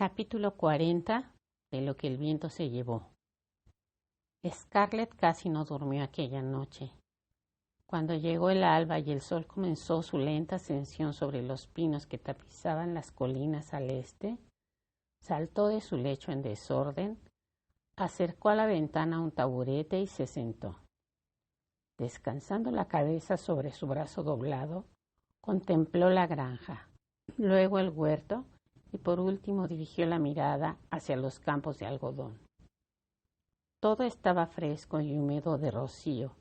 Capítulo 40 de Lo que el viento se llevó. Scarlett casi no durmió aquella noche. Cuando llegó el alba y el sol comenzó su lenta ascensión sobre los pinos que tapizaban las colinas al este, saltó de su lecho en desorden, acercó a la ventana un taburete y se sentó. Descansando la cabeza sobre su brazo doblado, contempló la granja, luego el huerto y por último dirigió la mirada hacia los campos de algodón. Todo estaba fresco y húmedo de rocío,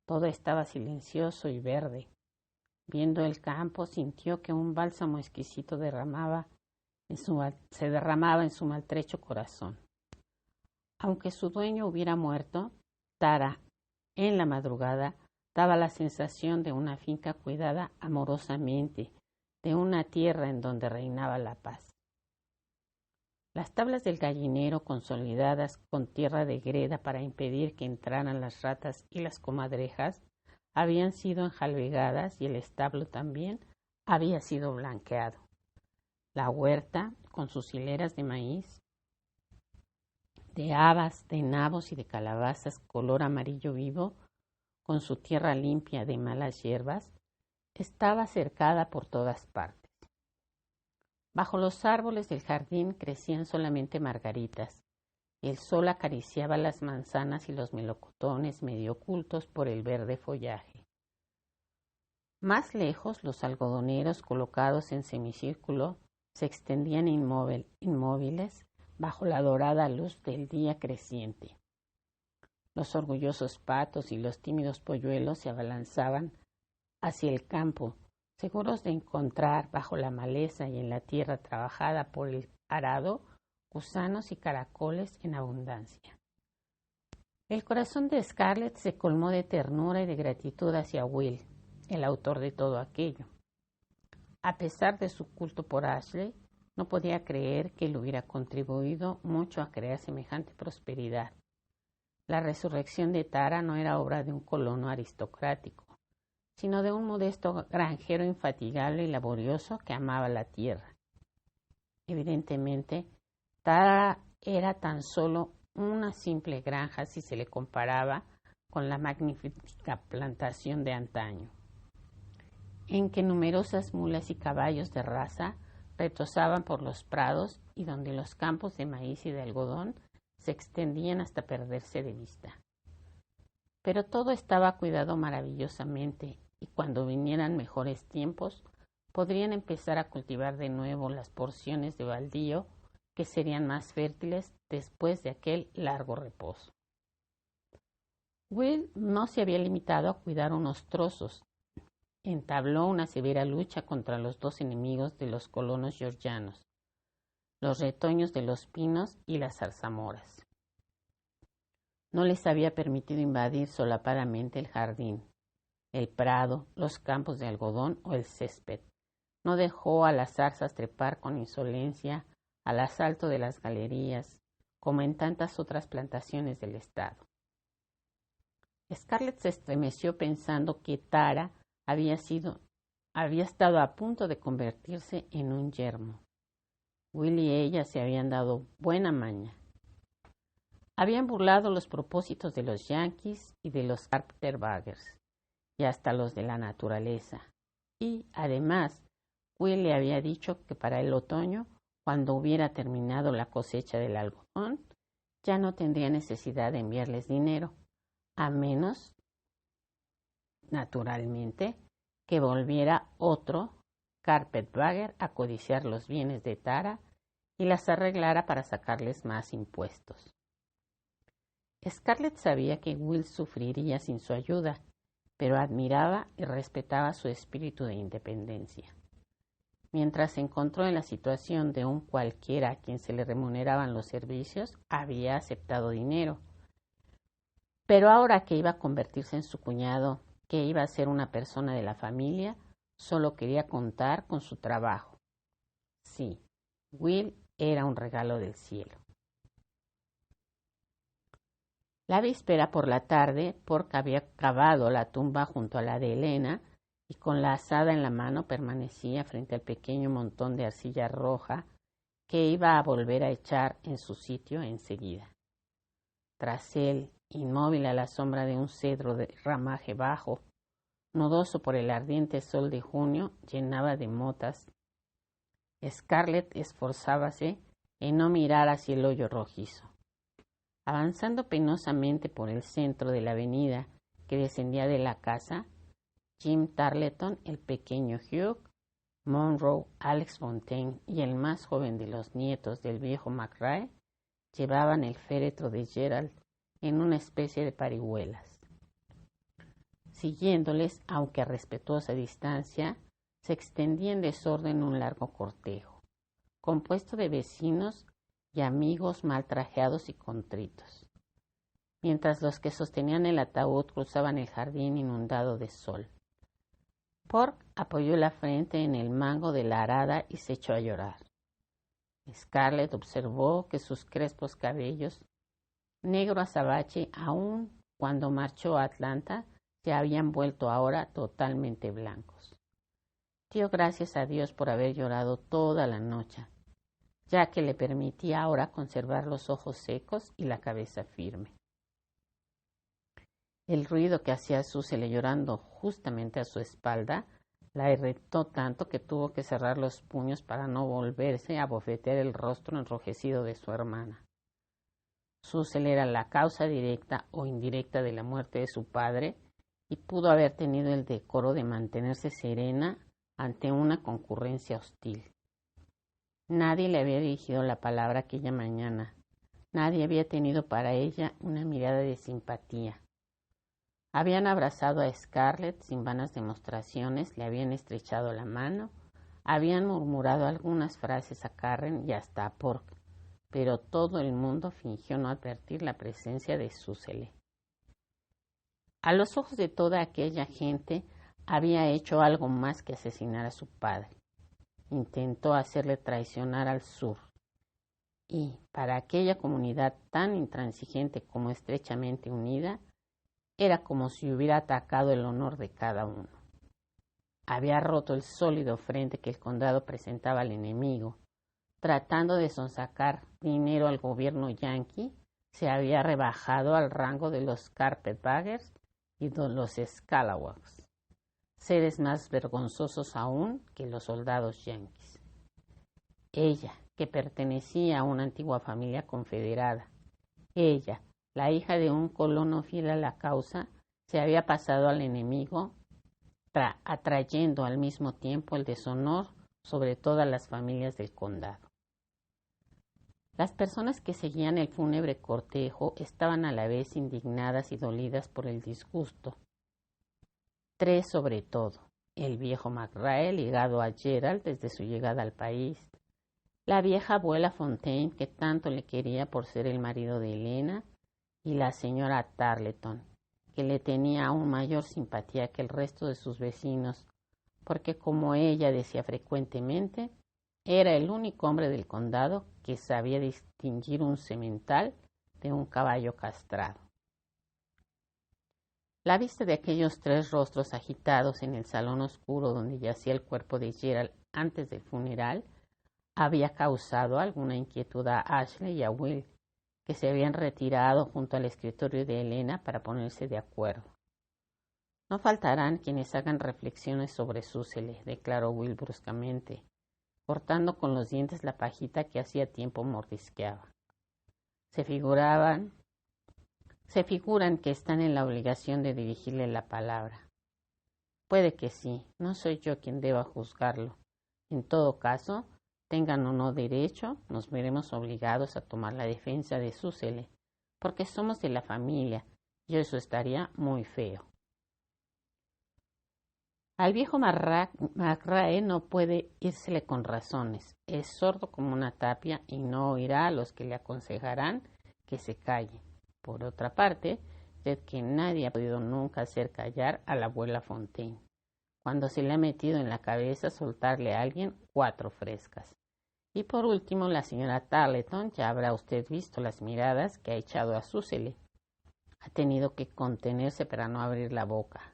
todo estaba silencioso y verde. Viendo el campo, sintió que un bálsamo exquisito se derramaba en su maltrecho corazón. Aunque su dueño hubiera muerto, Tara, en la madrugada, daba la sensación de una finca cuidada amorosamente, de una tierra en donde reinaba la paz. Las tablas del gallinero, consolidadas con tierra de greda para impedir que entraran las ratas y las comadrejas, habían sido enjalbegadas y el establo también había sido blanqueado. La huerta, con sus hileras de maíz, de habas, de nabos y de calabazas color amarillo vivo, con su tierra limpia de malas hierbas, estaba cercada por todas partes. Bajo los árboles del jardín crecían solamente margaritas. El sol acariciaba las manzanas y los melocotones medio ocultos por el verde follaje. Más lejos, los algodoneros colocados en semicírculo se extendían inmóviles bajo la dorada luz del día creciente. Los orgullosos patos y los tímidos polluelos se abalanzaban hacia el campo, seguros de encontrar bajo la maleza y en la tierra trabajada por el arado gusanos y caracoles en abundancia. El corazón de Scarlett se colmó de ternura y de gratitud hacia Will, el autor de todo aquello. A pesar de su culto por Ashley, no podía creer que él hubiera contribuido mucho a crear semejante prosperidad. La resurrección de Tara no era obra de un colono aristocrático, sino de un modesto granjero infatigable y laborioso que amaba la tierra. Evidentemente, Tara era tan solo una simple granja si se le comparaba con la magnífica plantación de antaño, en que numerosas mulas y caballos de raza retozaban por los prados y donde los campos de maíz y de algodón se extendían hasta perderse de vista. Pero todo estaba cuidado maravillosamente y cuando vinieran mejores tiempos, podrían empezar a cultivar de nuevo las porciones de baldío que serían más fértiles después de aquel largo reposo. Will no se había limitado a cuidar unos trozos. Entabló una severa lucha contra los dos enemigos de los colonos georgianos, los retoños de los pinos y las zarzamoras. No les había permitido invadir solapadamente el jardín, el prado, los campos de algodón o el césped. No dejó a las zarzas trepar con insolencia al asalto de las galerías, como en tantas otras plantaciones del estado. Scarlett se estremeció pensando que Tara había estado a punto de convertirse en un yermo. Will y ella se habían dado buena maña. Habían burlado los propósitos de los Yankees y de los Carpetbaggers, y hasta los de la naturaleza. Y, además, Will le había dicho que para el otoño, cuando hubiera terminado la cosecha del algodón, ya no tendría necesidad de enviarles dinero, a menos, naturalmente, que volviera otro Carpetbagger a codiciar los bienes de Tara y las arreglara para sacarles más impuestos. Scarlett sabía que Will sufriría sin su ayuda, pero admiraba y respetaba su espíritu de independencia. Mientras se encontró en la situación de un cualquiera a quien se le remuneraban los servicios, había aceptado dinero. Pero ahora que iba a convertirse en su cuñado, que iba a ser una persona de la familia, solo quería contar con su trabajo. Sí, Will era un regalo del cielo. La víspera por la tarde, Pork había cavado la tumba junto a la de Elena y con la azada en la mano permanecía frente al pequeño montón de arcilla roja que iba a volver a echar en su sitio enseguida. Tras él, inmóvil a la sombra de un cedro de ramaje bajo, nudoso por el ardiente sol de junio, llenaba de motas. Scarlett esforzábase en no mirar hacia el hoyo rojizo. Avanzando penosamente por el centro de la avenida que descendía de la casa, Jim Tarleton, el pequeño Hugh, Monroe, Alex Fontaine y el más joven de los nietos del viejo McRae llevaban el féretro de Gerald en una especie de parihuelas. Siguiéndoles, aunque a respetuosa distancia, se extendía en desorden un largo cortejo, compuesto de vecinos y amigos mal trajeados y contritos, mientras los que sostenían el ataúd cruzaban el jardín inundado de sol. Pork apoyó la frente en el mango de la arada y se echó a llorar. Scarlett observó que sus crespos cabellos, negro azabache aún cuando marchó a Atlanta, se habían vuelto ahora totalmente blancos. Dio gracias a Dios por haber llorado toda la noche, ya que le permitía ahora conservar los ojos secos y la cabeza firme. El ruido que hacía Susele llorando justamente a su espalda la irritó tanto que tuvo que cerrar los puños para no volverse a bofetear el rostro enrojecido de su hermana. Susele era la causa directa o indirecta de la muerte de su padre y pudo haber tenido el decoro de mantenerse serena ante una concurrencia hostil. Nadie le había dirigido la palabra aquella mañana. Nadie había tenido para ella una mirada de simpatía. Habían abrazado a Scarlett sin vanas demostraciones, le habían estrechado la mano, habían murmurado algunas frases a Karen y hasta a Pork, pero todo el mundo fingió no advertir la presencia de Susele. A los ojos de toda aquella gente había hecho algo más que asesinar a su padre. Intentó hacerle traicionar al sur. Y, para aquella comunidad tan intransigente como estrechamente unida, era como si hubiera atacado el honor de cada uno. Había roto el sólido frente que el condado presentaba al enemigo. Tratando de sonsacar dinero al gobierno yanqui, se había rebajado al rango de los carpetbaggers y de los scalawags, seres más vergonzosos aún que los soldados yanquis. Ella, que pertenecía a una antigua familia confederada, ella, la hija de un colono fiel a la causa, se había pasado al enemigo, atrayendo al mismo tiempo el deshonor sobre todas las familias del condado. Las personas que seguían el fúnebre cortejo estaban a la vez indignadas y dolidas por el disgusto. Tres sobre todo: el viejo McRae, ligado a Gerald desde su llegada al país; la vieja abuela Fontaine, que tanto le quería por ser el marido de Elena; y la señora Tarleton, que le tenía aún mayor simpatía que el resto de sus vecinos, porque, como ella decía frecuentemente, era el único hombre del condado que sabía distinguir un semental de un caballo castrado. La vista de aquellos tres rostros agitados en el salón oscuro donde yacía el cuerpo de Gerald antes del funeral había causado alguna inquietud a Ashley y a Will, que se habían retirado junto al escritorio de Elena para ponerse de acuerdo. No faltarán quienes hagan reflexiones sobre Susele, declaró Will bruscamente, cortando con los dientes la pajita que hacía tiempo mordisqueaba. Se figuran que están en la obligación de dirigirle la palabra. Puede que sí, no soy yo quien deba juzgarlo. En todo caso, tengan o no derecho, nos veremos obligados a tomar la defensa de Susele, porque somos de la familia, y eso estaría muy feo. Al viejo McRae no puede írsele con razones. Es sordo como una tapia y no oirá a los que le aconsejarán que se calle. Por otra parte, usted que nadie ha podido nunca hacer callar a la abuela Fontaine, cuando se le ha metido en la cabeza soltarle a alguien 4 frescas. Y por último, la señora Tarleton, ya habrá usted visto las miradas que ha echado a Susele. Ha tenido que contenerse para no abrir la boca.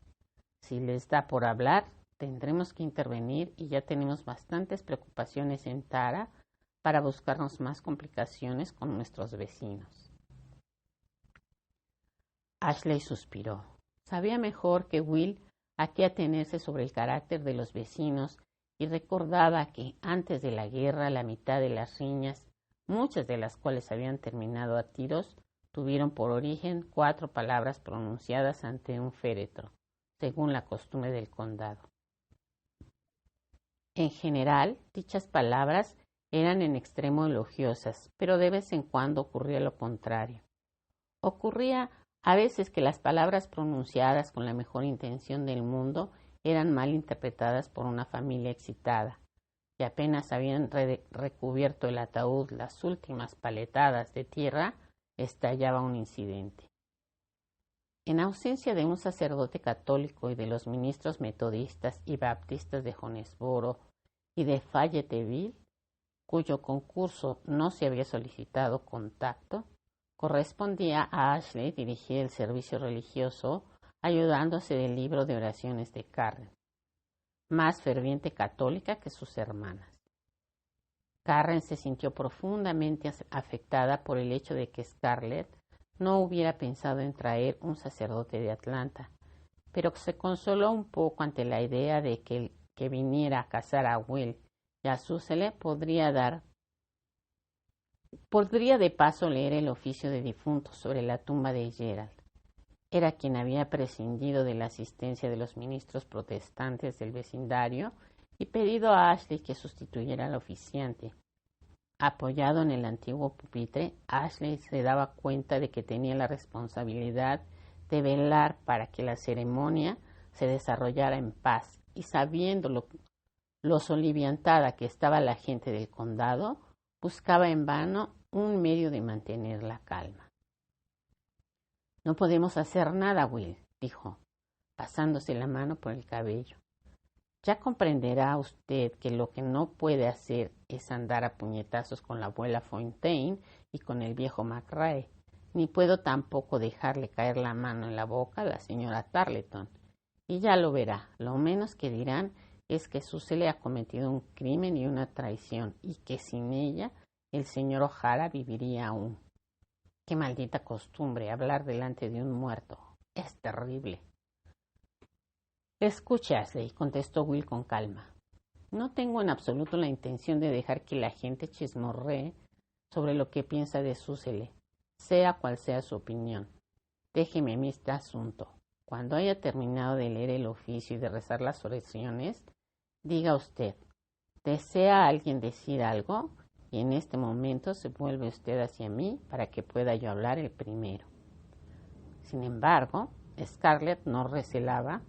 Si les da por hablar, tendremos que intervenir y ya tenemos bastantes preocupaciones en Tara para buscarnos más complicaciones con nuestros vecinos. Ashley suspiró. Sabía mejor que Will a qué atenerse sobre el carácter de los vecinos y recordaba que antes de la guerra la mitad de las riñas, muchas de las cuales habían terminado a tiros, tuvieron por origen 4 palabras pronunciadas ante un féretro, según la costumbre del condado. En general, dichas palabras eran en extremo elogiosas, pero de vez en cuando ocurría lo contrario. Ocurría a veces que las palabras pronunciadas con la mejor intención del mundo eran mal interpretadas por una familia excitada, y apenas habían recubierto el ataúd las últimas paletadas de tierra, estallaba un incidente. En ausencia de un sacerdote católico y de los ministros metodistas y baptistas de Jonesboro y de Fayetteville, cuyo concurso no se había solicitado contacto, correspondía a Ashley dirigir el servicio religioso ayudándose del libro de oraciones de Karen, más ferviente católica que sus hermanas. Karen se sintió profundamente afectada por el hecho de que Scarlett no hubiera pensado en traer un sacerdote de Atlanta, pero se consoló un poco ante la idea de que el que viniera a casar a Will y a Susele podría de paso leer el oficio de difuntos sobre la tumba de Gerald. Era quien había prescindido de la asistencia de los ministros protestantes del vecindario y pedido a Ashley que sustituyera al oficiante. Apoyado en el antiguo pupitre, Ashley se daba cuenta de que tenía la responsabilidad de velar para que la ceremonia se desarrollara en paz, y sabiendo lo soliviantada que estaba la gente del condado, buscaba en vano un medio de mantener la calma. No podemos hacer nada, Will, dijo, pasándose la mano por el cabello. Ya comprenderá usted que lo que no puede hacer es andar a puñetazos con la abuela Fontaine y con el viejo McRae, ni puedo tampoco dejarle caer la mano en la boca a la señora Tarleton. Y ya lo verá, lo menos que dirán es que Susele ha cometido un crimen y una traición, y que sin ella el señor O'Hara viviría aún. Qué maldita costumbre hablar delante de un muerto. Es terrible. Escuche, Ashley, contestó Will con calma. No tengo en absoluto la intención de dejar que la gente chismorree sobre lo que piensa de Susele, sea cual sea su opinión. Déjeme a mí este asunto. Cuando haya terminado de leer el oficio y de rezar las oraciones, diga usted, ¿desea alguien decir algo? Y en este momento se vuelve usted hacia mí para que pueda yo hablar el primero. Sin embargo, Scarlett no recelaba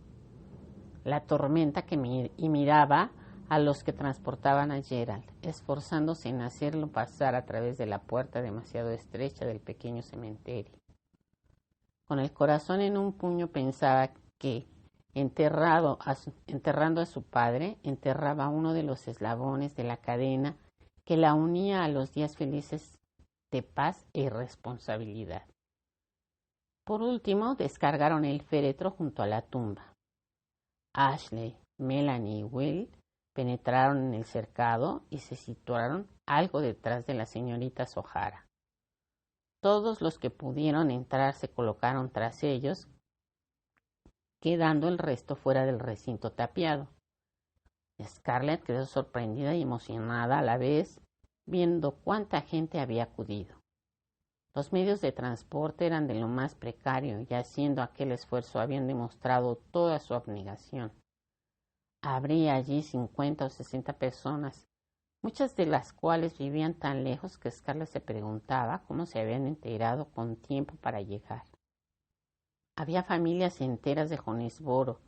la tormenta y miraba a los que transportaban a Gerald, esforzándose en hacerlo pasar a través de la puerta demasiado estrecha del pequeño cementerio. Con el corazón en un puño pensaba que, enterrando a su padre, enterraba uno de los eslabones de la cadena que la unía a los días felices de paz e irresponsabilidad. Por último, descargaron el féretro junto a la tumba. Ashley, Melanie y Will penetraron en el cercado y se situaron algo detrás de la señorita O'Hara. Todos los que pudieron entrar se colocaron tras ellos, quedando el resto fuera del recinto tapiado. Scarlett quedó sorprendida y emocionada a la vez, viendo cuánta gente había acudido. Los medios de transporte eran de lo más precario y haciendo aquel esfuerzo habían demostrado toda su abnegación. Habría allí 50 o 60 personas, muchas de las cuales vivían tan lejos que Scarlett se preguntaba cómo se habían enterado con tiempo para llegar. Había familias enteras de Jonesboro,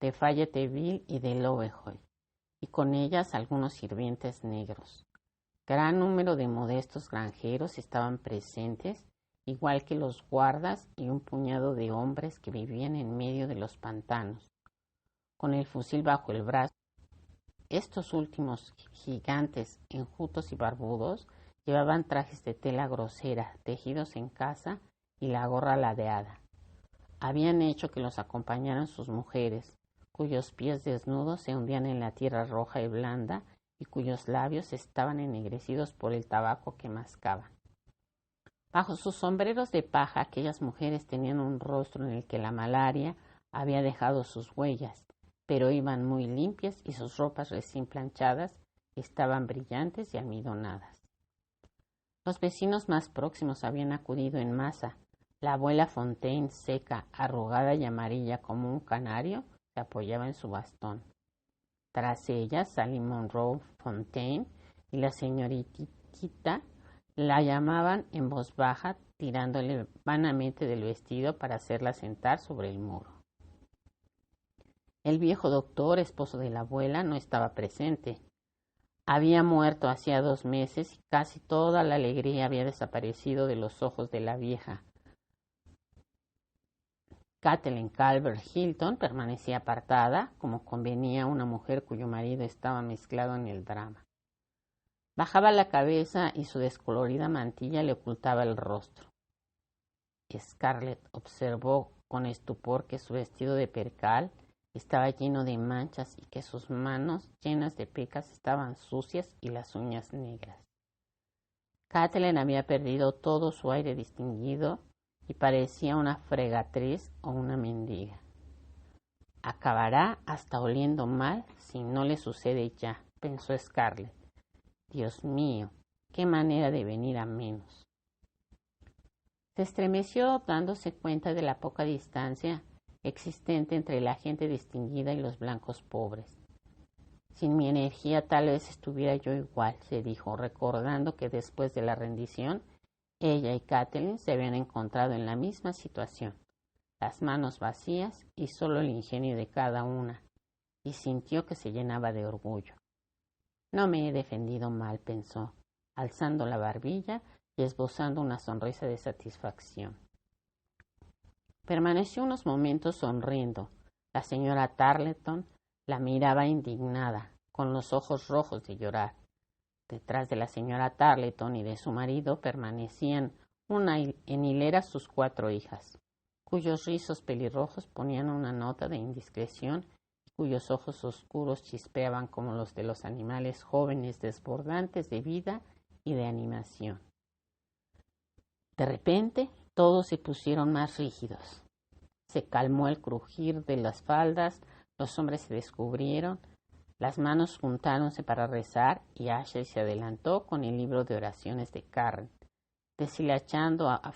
de Fayetteville y de Lovejoy, y con ellas algunos sirvientes negros. Gran número de modestos granjeros estaban presentes, igual que los guardas y un puñado de hombres que vivían en medio de los pantanos, con el fusil bajo el brazo. Estos últimos gigantes, enjutos y barbudos, llevaban trajes de tela grosera, tejidos en casa, y la gorra ladeada. Habían hecho que los acompañaran sus mujeres, cuyos pies desnudos se hundían en la tierra roja y blanda y cuyos labios estaban ennegrecidos por el tabaco que mascaban. Bajo sus sombreros de paja, aquellas mujeres tenían un rostro en el que la malaria había dejado sus huellas, pero iban muy limpias y sus ropas recién planchadas estaban brillantes y almidonadas. Los vecinos más próximos habían acudido en masa. La abuela Fontaine, seca, arrugada y amarilla como un canario, se apoyaba en su bastón. Tras ella, Sally Monroe Fontaine y la señoritita la llamaban en voz baja, tirándole vanamente del vestido para hacerla sentar sobre el muro. El viejo doctor, esposo de la abuela, no estaba presente. Había muerto hacía 2 meses y casi toda la alegría había desaparecido de los ojos de la vieja. Kathleen Calvert Hilton permanecía apartada, como convenía a una mujer cuyo marido estaba mezclado en el drama. Bajaba la cabeza y su descolorida mantilla le ocultaba el rostro. Scarlett observó con estupor que su vestido de percal estaba lleno de manchas y que sus manos llenas de pecas estaban sucias y las uñas negras. Kathleen había perdido todo su aire distinguido y parecía una fregatriz o una mendiga. Acabará hasta oliendo mal si no le sucede ya, pensó Scarlett. Dios mío, qué manera de venir a menos. Se estremeció dándose cuenta de la poca distancia existente entre la gente distinguida y los blancos pobres. Sin mi energía tal vez estuviera yo igual, se dijo, recordando que después de la rendición, ella y Kathleen se habían encontrado en la misma situación, las manos vacías y solo el ingenio de cada una, y sintió que se llenaba de orgullo. No me he defendido mal, pensó, alzando la barbilla y esbozando una sonrisa de satisfacción. Permaneció unos momentos sonriendo. La señora Tarleton la miraba indignada, con los ojos rojos de llorar. Detrás de la señora Tarleton y de su marido permanecían en hilera sus 4 hijas, cuyos rizos pelirrojos ponían una nota de indiscreción y cuyos ojos oscuros chispeaban como los de los animales jóvenes desbordantes de vida y de animación. De repente, todos se pusieron más rígidos. Se calmó el crujir de las faldas, los hombres se descubrieron, las manos juntáronse para rezar y Ashley se adelantó con el libro de oraciones de Karen, deshilachado a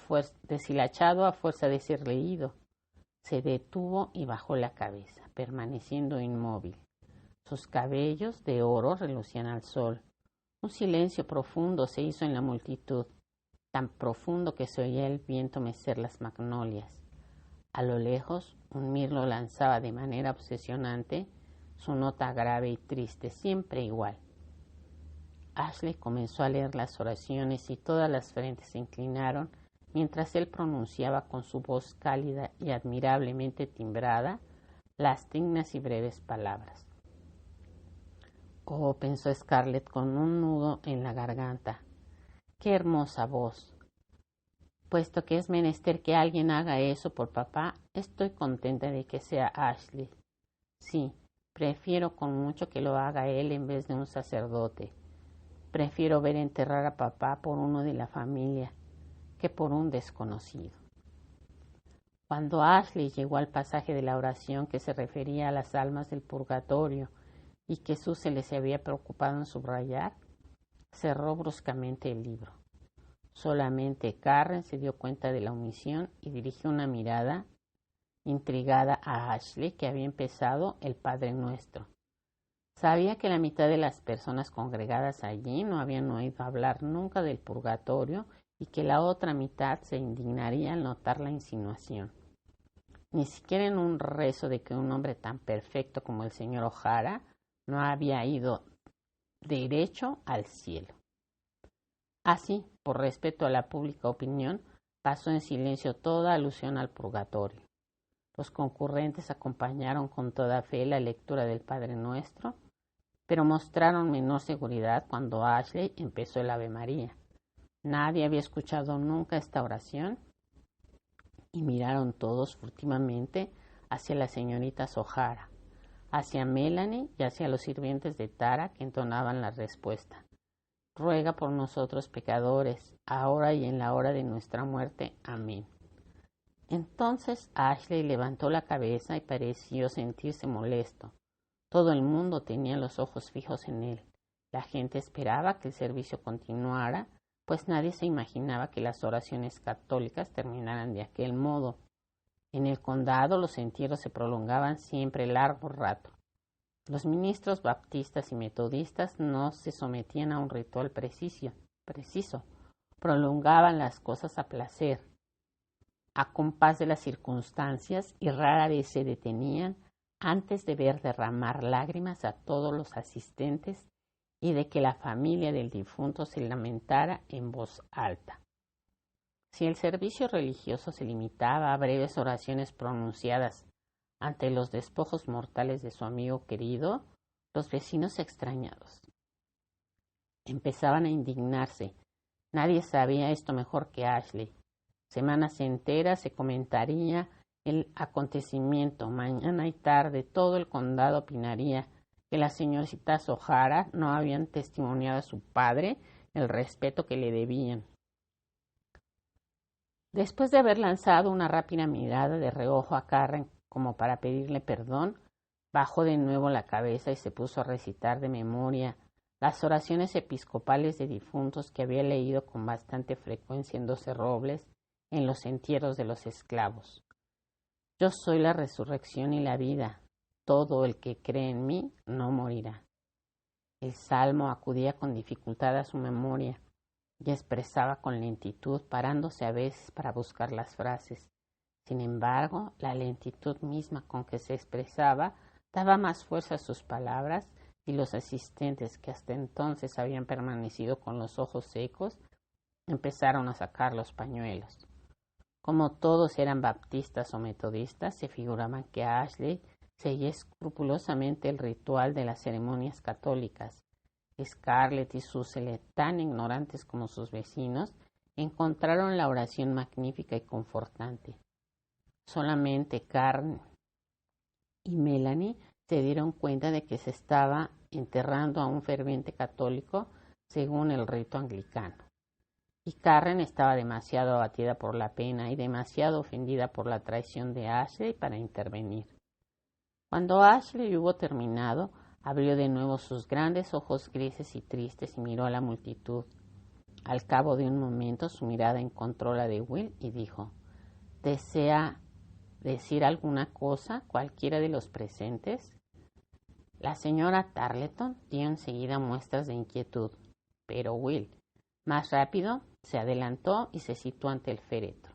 fuerza de ser leído. Se detuvo y bajó la cabeza, permaneciendo inmóvil. Sus cabellos de oro relucían al sol. Un silencio profundo se hizo en la multitud, tan profundo que se oía el viento mecer las magnolias. A lo lejos, un mirlo lanzaba de manera obsesionante su nota grave y triste, siempre igual. Ashley comenzó a leer las oraciones y todas las frentes se inclinaron mientras él pronunciaba con su voz cálida y admirablemente timbrada las dignas y breves palabras. Oh, pensó Scarlett con un nudo en la garganta, qué hermosa voz. Puesto que es menester que alguien haga eso por papá, estoy contenta de que sea Ashley. Sí, prefiero con mucho que lo haga él en vez de un sacerdote. Prefiero ver enterrar a papá por uno de la familia que por un desconocido. Cuando Ashley llegó al pasaje de la oración que se refería a las almas del purgatorio y que Susan se había preocupado en subrayar, cerró bruscamente el libro. Solamente Karen se dio cuenta de la omisión y dirigió una mirada intrigada a Ashley, que había empezado el Padre Nuestro. Sabía que la mitad de las personas congregadas allí no habían oído hablar nunca del purgatorio y que la otra mitad se indignaría al notar la insinuación. Ni siquiera en un rezo de que un hombre tan perfecto como el señor O'Hara no había ido derecho al cielo. Así, por respeto a la pública opinión, pasó en silencio toda alusión al purgatorio. Los concurrentes acompañaron con toda fe la lectura del Padre Nuestro, pero mostraron menor seguridad cuando Ashley empezó el Ave María. Nadie había escuchado nunca esta oración y miraron todos furtivamente hacia las señoritas O'Hara. hacia Melanie y hacia los sirvientes de Tara que entonaban la respuesta. Ruega por nosotros pecadores, ahora y en la hora de nuestra muerte. Amén. Entonces Ashley levantó la cabeza y pareció sentirse molesto. Todo el mundo tenía los ojos fijos en él. La gente esperaba que el servicio continuara, pues nadie se imaginaba que las oraciones católicas terminaran de aquel modo. En el condado los entierros se prolongaban siempre largo rato. Los ministros baptistas y metodistas no se sometían a un ritual preciso, prolongaban las cosas a placer, a compás de las circunstancias, y rara vez se detenían antes de ver derramar lágrimas a todos los asistentes y de que la familia del difunto se lamentara en voz alta. Si el servicio religioso se limitaba a breves oraciones pronunciadas ante los despojos mortales de su amigo querido, los vecinos extrañados empezaban a indignarse. Nadie sabía esto mejor que Ashley. Semanas enteras se comentaría el acontecimiento. Mañana y tarde todo el condado opinaría que las señoritas O'Hara no habían testimoniado a su padre el respeto que le debían. Después de haber lanzado una rápida mirada de reojo a Karen como para pedirle perdón, bajó de nuevo la cabeza y se puso a recitar de memoria las oraciones episcopales de difuntos que había leído con bastante frecuencia en 12 Robles en los entierros de los esclavos. Yo soy la resurrección y la vida. Todo el que cree en mí no morirá. El salmo acudía con dificultad a su memoria y expresaba con lentitud, parándose a veces para buscar las frases. Sin embargo, la lentitud misma con que se expresaba daba más fuerza a sus palabras, y los asistentes, que hasta entonces habían permanecido con los ojos secos, empezaron a sacar los pañuelos. Como todos eran baptistas o metodistas, se figuraban que Ashley seguía escrupulosamente el ritual de las ceremonias católicas. Scarlett y Susele, tan ignorantes como sus vecinos, encontraron la oración magnífica y confortante. Solamente Karen y Melanie se dieron cuenta de que se estaba enterrando a un ferviente católico según el rito anglicano. Y Karen estaba demasiado abatida por la pena y demasiado ofendida por la traición de Ashley para intervenir. Cuando Ashley hubo terminado, abrió de nuevo sus grandes ojos grises y tristes y miró a la multitud. Al cabo de un momento su mirada encontró la de Will y dijo: ¿Desea decir alguna cosa cualquiera de los presentes? La señora Tarleton dio enseguida muestras de inquietud, pero Will, más rápido, se adelantó y se situó ante el féretro.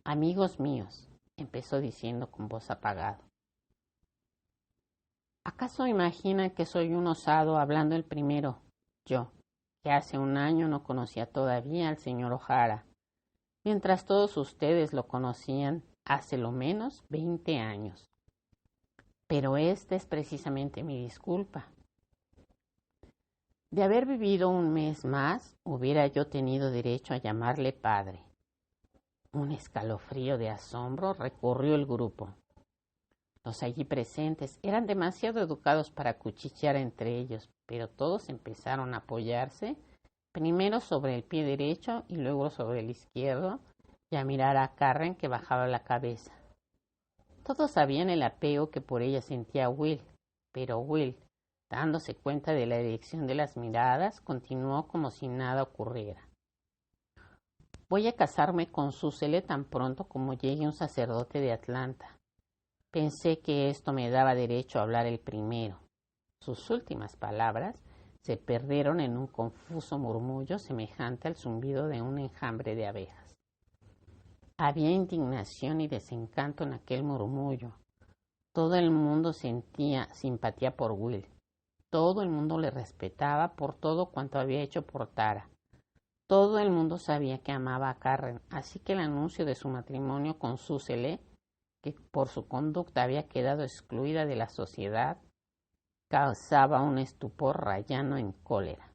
Amigos míos, empezó diciendo con voz apagada, ¿acaso imaginan que soy un osado hablando el primero? Yo, que hace un año no conocía todavía al señor O'Hara, mientras todos ustedes lo conocían hace lo menos 20 años. Pero esta es precisamente mi disculpa. De haber vivido un mes más, hubiera yo tenido derecho a llamarle padre. Un escalofrío de asombro recorrió el grupo. Los allí presentes eran demasiado educados para cuchichear entre ellos, pero todos empezaron a apoyarse, primero sobre el pie derecho y luego sobre el izquierdo, y a mirar a Karen, que bajaba la cabeza. Todos sabían el apego que por ella sentía Will, pero Will, dándose cuenta de la dirección de las miradas, continuó como si nada ocurriera. Voy a casarme con Susele tan pronto como llegue un sacerdote de Atlanta. Pensé que esto me daba derecho a hablar el primero. Sus últimas palabras se perdieron en un confuso murmullo semejante al zumbido de un enjambre de abejas. Había indignación y desencanto en aquel murmullo. Todo el mundo sentía simpatía por Will. Todo el mundo le respetaba por todo cuanto había hecho por Tara. Todo el mundo sabía que amaba a Karen, así que el anuncio de su matrimonio con Susele, que por su conducta había quedado excluida de la sociedad, causaba un estupor rayano en cólera.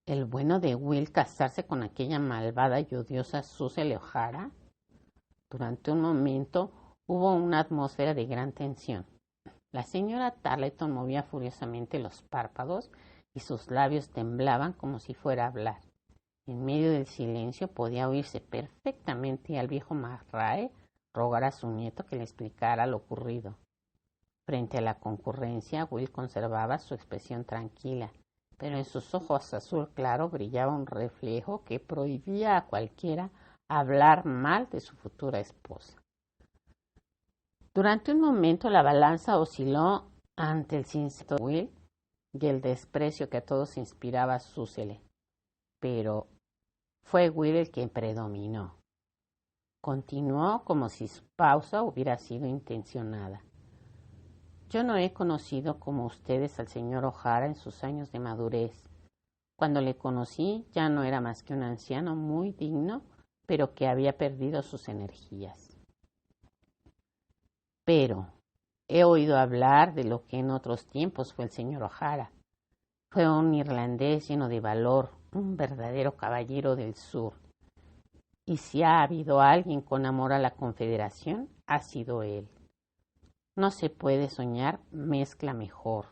¿El bueno de Will casarse con aquella malvada y odiosa Susele O'Hara? Durante un momento Hubo una atmósfera de gran tensión. La señora Tarleton movía furiosamente los párpados y sus labios temblaban como si fuera a hablar. En medio del silencio podía oírse perfectamente al viejo Murray rogar a su nieto que le explicara lo ocurrido. Frente a la concurrencia, Will conservaba su expresión tranquila, pero en sus ojos azul claro brillaba un reflejo que prohibía a cualquiera hablar mal de su futura esposa. Durante un momento la balanza osciló ante el sincero Will y el desprecio que a todos inspiraba Sussex, pero fue Will el que predominó. Continuó como si su pausa hubiera sido intencionada. Yo no he conocido como ustedes al señor O'Hara en sus años de madurez. Cuando le conocí ya no era más que un anciano muy digno, pero que había perdido sus energías. Pero he oído hablar de lo que en otros tiempos fue el señor O'Hara. Fue un irlandés lleno de valor, un verdadero caballero del sur. Y si ha habido alguien con amor a la Confederación, ha sido él. No se puede soñar mezcla mejor.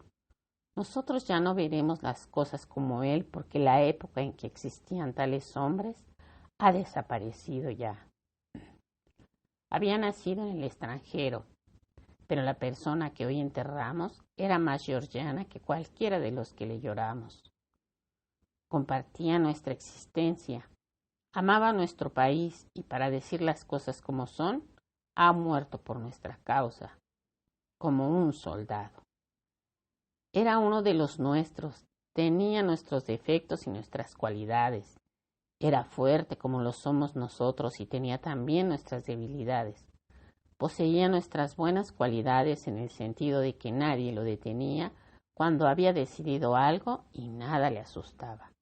Nosotros ya no veremos las cosas como él porque la época en que existían tales hombres ha desaparecido ya. Había nacido en el extranjero, pero la persona que hoy enterramos era más georgiana que cualquiera de los que le lloramos. Compartía nuestra existencia, amaba nuestro país y, para decir las cosas como son, ha muerto por nuestra causa, como un soldado. Era uno de los nuestros, tenía nuestros defectos y nuestras cualidades. Era fuerte como lo somos nosotros y tenía también nuestras debilidades. Poseía nuestras buenas cualidades en el sentido de que nadie lo detenía cuando había decidido algo y nada le asustaba.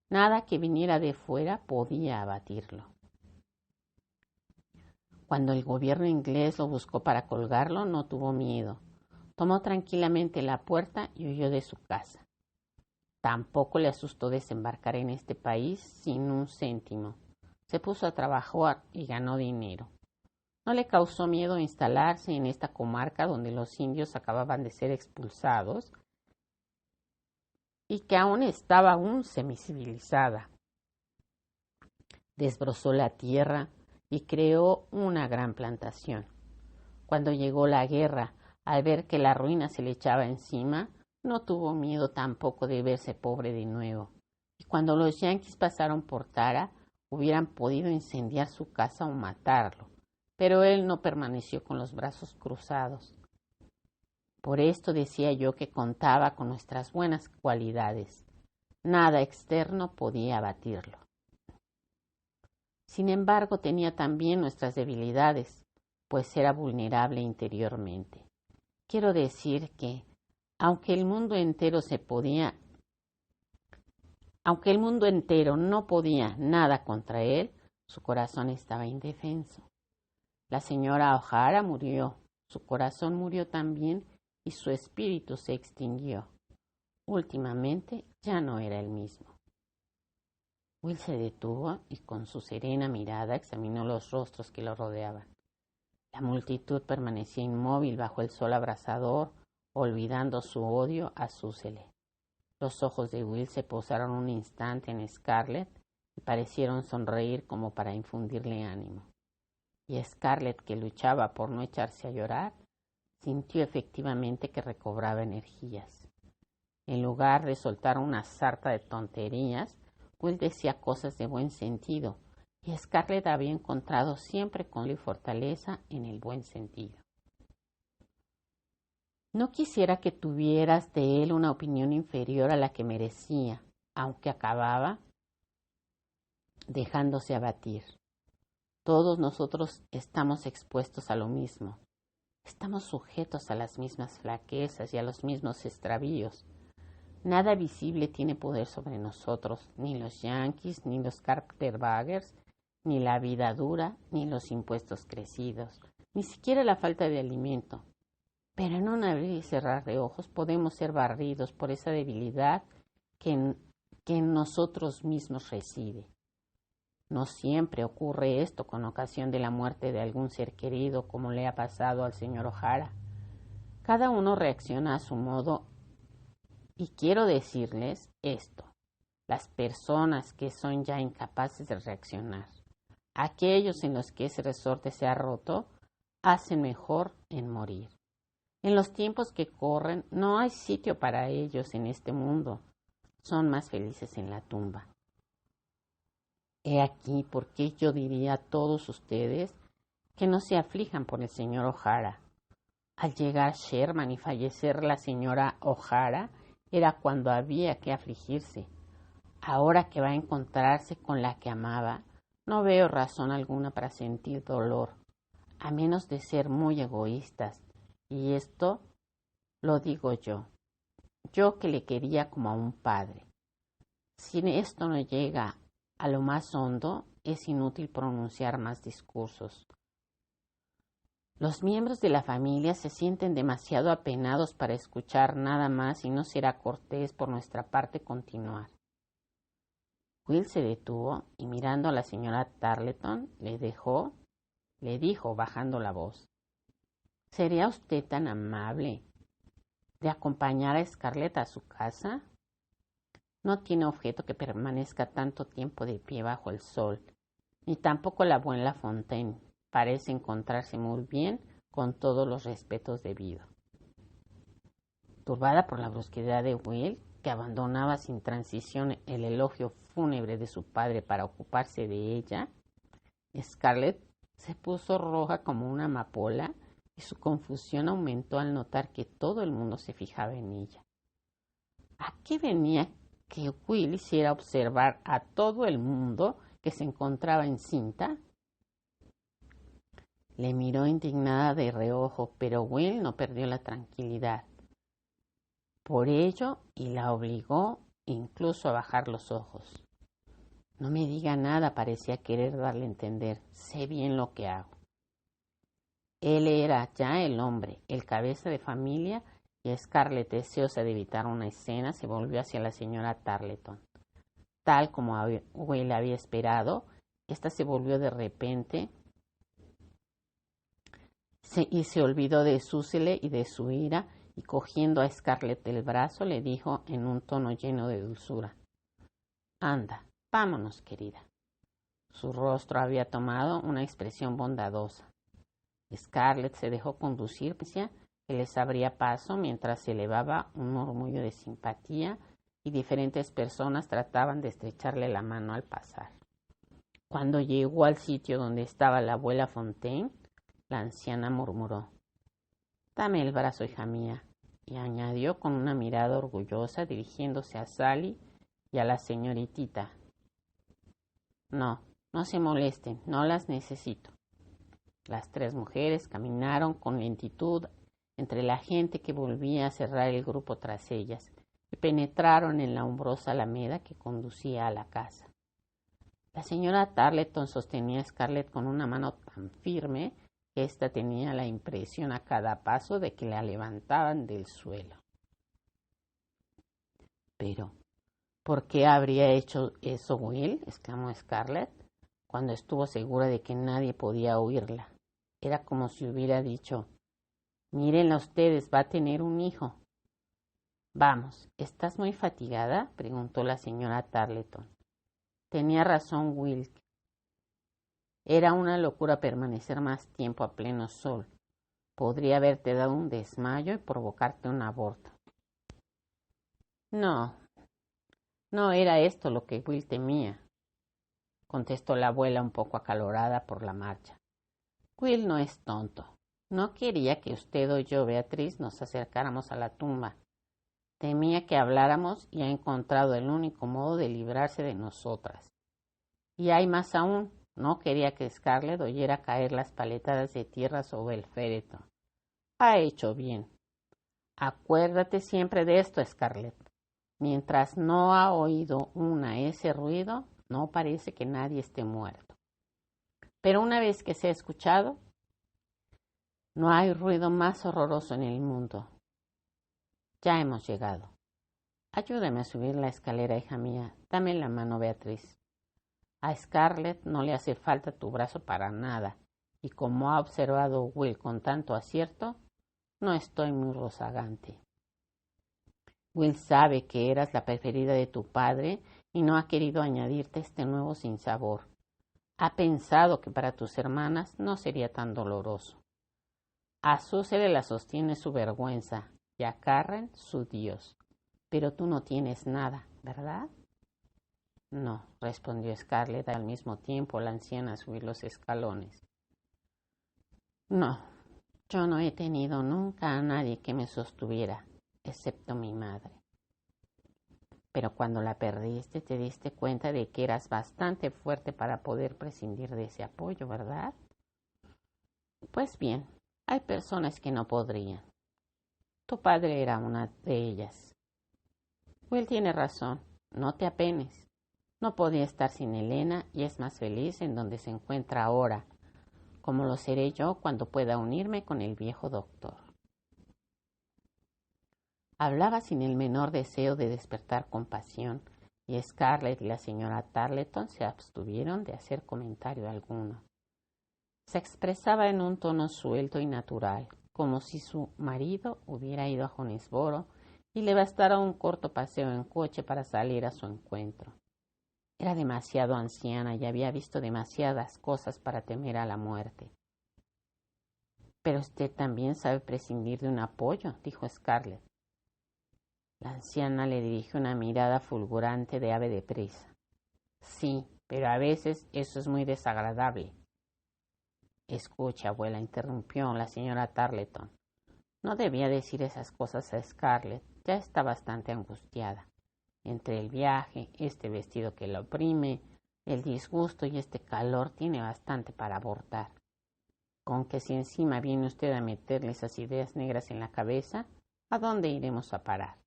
Nada que viniera de fuera podía abatirlo. Cuando el gobierno inglés lo buscó para colgarlo, no tuvo miedo. Tomó tranquilamente la puerta y huyó de su casa. Tampoco le asustó desembarcar en este país sin un céntimo. Se puso a trabajar y ganó dinero. No le causó miedo instalarse en esta comarca donde los indios acababan de ser expulsados y que aún estaba semicivilizada. Desbrozó la tierra y creó una gran plantación. Cuando llegó la guerra, al ver que la ruina se le echaba encima, no tuvo miedo tampoco de verse pobre de nuevo. Y cuando los yanquis pasaron por Tara, hubieran podido incendiar su casa o matarlo, pero él no permaneció con los brazos cruzados. Por esto decía yo que contaba con nuestras buenas cualidades. Nada externo podía abatirlo. Sin embargo, tenía también nuestras debilidades, pues era vulnerable interiormente. Quiero decir que, aunque el mundo entero no podía nada contra él, su corazón estaba indefenso. La señora O'Hara murió, su corazón murió también y su espíritu se extinguió. Últimamente ya no era el mismo. Will se detuvo y con su serena mirada examinó los rostros que lo rodeaban. La multitud permanecía inmóvil bajo el sol abrasador, olvidando su odio a Sussex. Los ojos de Will se posaron un instante en Scarlett y parecieron sonreír como para infundirle ánimo. Y Scarlett, que luchaba por no echarse a llorar, sintió efectivamente que recobraba energías. En lugar de soltar una sarta de tonterías, Will decía cosas de buen sentido, y Scarlett había encontrado siempre con fortaleza en el buen sentido. No quisiera que tuvieras de él una opinión inferior a la que merecía, aunque acababa dejándose abatir. Todos nosotros estamos expuestos a lo mismo. Estamos sujetos a las mismas flaquezas y a los mismos extravíos. Nada visible tiene poder sobre nosotros, ni los yanquis, ni los Carterbaggers, ni la vida dura, ni los impuestos crecidos, ni siquiera la falta de alimento. Pero en un abrir y cerrar de ojos podemos ser barridos por esa debilidad que en nosotros mismos reside. No siempre ocurre esto con ocasión de la muerte de algún ser querido, como le ha pasado al señor O'Hara. Cada uno reacciona a su modo y quiero decirles esto. Las personas que son ya incapaces de reaccionar, aquellos en los que ese resorte se ha roto, hacen mejor en morir. En los tiempos que corren no hay sitio para ellos en este mundo. Son más felices en la tumba. He aquí por qué yo diría a todos ustedes que no se aflijan por el señor O'Hara. Al llegar Sherman y fallecer la señora O'Hara, era cuando había que afligirse. Ahora que va a encontrarse con la que amaba, no veo razón alguna para sentir dolor, a menos de ser muy egoístas. Y esto lo digo yo que le quería como a un padre. Si esto no llega a lo más hondo, es inútil pronunciar más discursos. Los miembros de la familia se sienten demasiado apenados para escuchar nada más y no será cortés por nuestra parte continuar. Will se detuvo y mirando a la señora Tarleton le dijo bajando la voz: ¿Sería usted tan amable de acompañar a Scarlett a su casa? No tiene objeto que permanezca tanto tiempo de pie bajo el sol, ni tampoco la abuela Fontaine parece encontrarse muy bien con todos los respetos debidos. Turbada por la brusquedad de Will, que abandonaba sin transición el elogio fúnebre de su padre para ocuparse de ella, Scarlett se puso roja como una amapola y su confusión aumentó al notar que todo el mundo se fijaba en ella. ¿A qué venía que Will hiciera observar a todo el mundo que se encontraba encinta? Le miró indignada de reojo, pero Will no perdió la tranquilidad. Por ello, y la obligó incluso a bajar los ojos. No me diga nada, parecía querer darle a entender. Sé bien lo que hago. Él era ya el hombre, el cabeza de familia, y Scarlett, deseosa de evitar una escena, se volvió hacia la señora Tarleton. Tal como Will había esperado, ésta se volvió de repente y se olvidó de Susile y de su ira, y cogiendo a Scarlett del brazo le dijo en un tono lleno de dulzura: «Anda, vámonos, querida». Su rostro había tomado una expresión bondadosa. Scarlett se dejó conducir, que les abría paso mientras se elevaba un murmullo de simpatía y diferentes personas trataban de estrecharle la mano al pasar. Cuando llegó al sitio donde estaba la abuela Fontaine, la anciana murmuró: «Dame el brazo, hija mía», y añadió con una mirada orgullosa dirigiéndose a Sally y a la señoritita: «No se molesten, no las necesito». Las tres mujeres caminaron con lentitud entre la gente que volvía a cerrar el grupo tras ellas y penetraron en la umbrosa alameda que conducía a la casa. La señora Tarleton sostenía a Scarlett con una mano tan firme que ésta tenía la impresión a cada paso de que la levantaban del suelo. Pero, ¿por qué habría hecho eso Will?, exclamó Scarlett, cuando estuvo segura de que nadie podía oírla. Era como si hubiera dicho: «Mírenla ustedes, va a tener un hijo». «Vamos, ¿estás muy fatigada?», preguntó la señora Tarleton. Tenía razón Will. Era una locura permanecer más tiempo a pleno sol. Podría haberte dado un desmayo y provocarte un aborto. No era esto lo que Will temía, contestó la abuela un poco acalorada por la marcha. Will no es tonto. No quería que usted o yo, Beatriz, nos acercáramos a la tumba. Temía que habláramos y ha encontrado el único modo de librarse de nosotras. Y hay más aún, no quería que Scarlett oyera caer las paletadas de tierra sobre el féretro. Ha hecho bien. Acuérdate siempre de esto, Scarlett. Mientras no ha oído una ese ruido, no parece que nadie esté muerto. Pero una vez que se ha escuchado, no hay ruido más horroroso en el mundo. Ya hemos llegado. Ayúdame a subir la escalera, hija mía. Dame la mano, Beatriz. A Scarlett no le hace falta tu brazo para nada, y como ha observado Will con tanto acierto, no estoy muy rozagante. Will sabe que eras la preferida de tu padre y no ha querido añadirte este nuevo sinsabor. Ha pensado que para tus hermanas no sería tan doloroso. A Susie la sostiene su vergüenza y a Karen su Dios. Pero tú no tienes nada, ¿verdad? No, respondió Scarlett al mismo tiempo la anciana a subir los escalones. No, yo no he tenido nunca a nadie que me sostuviera, excepto mi madre. Pero cuando la perdiste te diste cuenta de que eras bastante fuerte para poder prescindir de ese apoyo, ¿verdad? Pues bien, hay personas que no podrían. Tu padre era una de ellas. Will tiene razón, no te apenes. No podía estar sin Elena y es más feliz en donde se encuentra ahora, como lo seré yo cuando pueda unirme con el viejo doctor. Hablaba sin el menor deseo de despertar compasión, y Scarlett y la señora Tarleton se abstuvieron de hacer comentario alguno. Se expresaba en un tono suelto y natural, como si su marido hubiera ido a Jonesboro y le bastara un corto paseo en coche para salir a su encuentro. Era demasiado anciana y había visto demasiadas cosas para temer a la muerte. Pero usted también sabe prescindir de un apoyo, dijo Scarlett. La anciana le dirigió una mirada fulgurante de ave de presa. Sí, pero a veces eso es muy desagradable. Escucha, abuela, interrumpió la señora Tarleton. No debía decir esas cosas a Scarlett. Ya está bastante angustiada. Entre el viaje, este vestido que la oprime, el disgusto y este calor tiene bastante para abortar. Con que si encima viene usted a meterle esas ideas negras en la cabeza, ¿a dónde iremos a parar?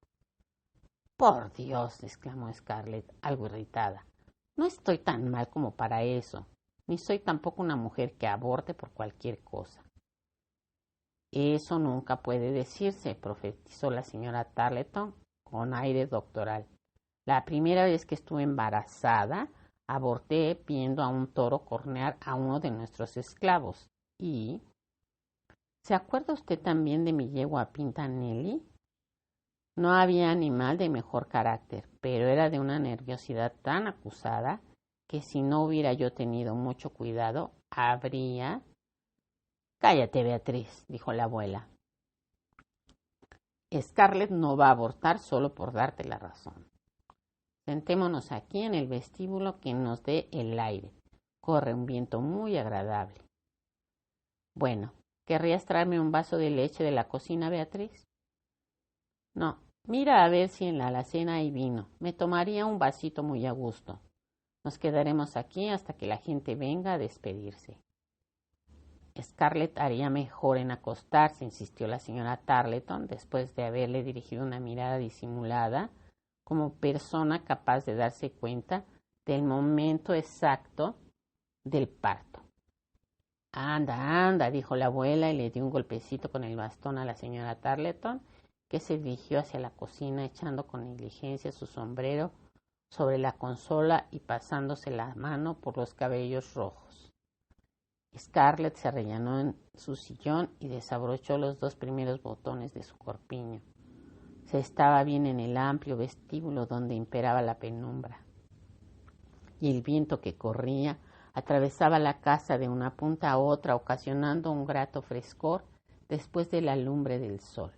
Por Dios, exclamó Scarlett, algo irritada. No estoy tan mal como para eso, ni soy tampoco una mujer que aborte por cualquier cosa. Eso nunca puede decirse, profetizó la señora Tarleton con aire doctoral. La primera vez que estuve embarazada, aborté viendo a un toro cornear a uno de nuestros esclavos. Y... ¿se acuerda usted también de mi yegua Pinta Nelly? No había animal de mejor carácter, pero era de una nerviosidad tan acusada que si no hubiera yo tenido mucho cuidado, habría... Cállate, Beatriz, dijo la abuela. Scarlett no va a abortar solo por darte la razón. Sentémonos aquí en el vestíbulo que nos dé el aire. Corre un viento muy agradable. Bueno, ¿querrías traerme un vaso de leche de la cocina, Beatriz? No, mira a ver si en la alacena hay vino. Me tomaría un vasito muy a gusto. Nos quedaremos aquí hasta que la gente venga a despedirse. Scarlett haría mejor en acostarse, insistió la señora Tarleton, después de haberle dirigido una mirada disimulada, como persona capaz de darse cuenta del momento exacto del parto. Anda, anda, dijo la abuela y le dio un golpecito con el bastón a la señora Tarleton, que se dirigió hacia la cocina echando con negligencia su sombrero sobre la consola y pasándose la mano por los cabellos rojos. Scarlett se rellenó en su sillón y desabrochó los 2 primeros botones de su corpiño. Se estaba bien en el amplio vestíbulo donde imperaba la penumbra, y el viento que corría atravesaba la casa de una punta a otra, ocasionando un grato frescor después de la lumbre del sol.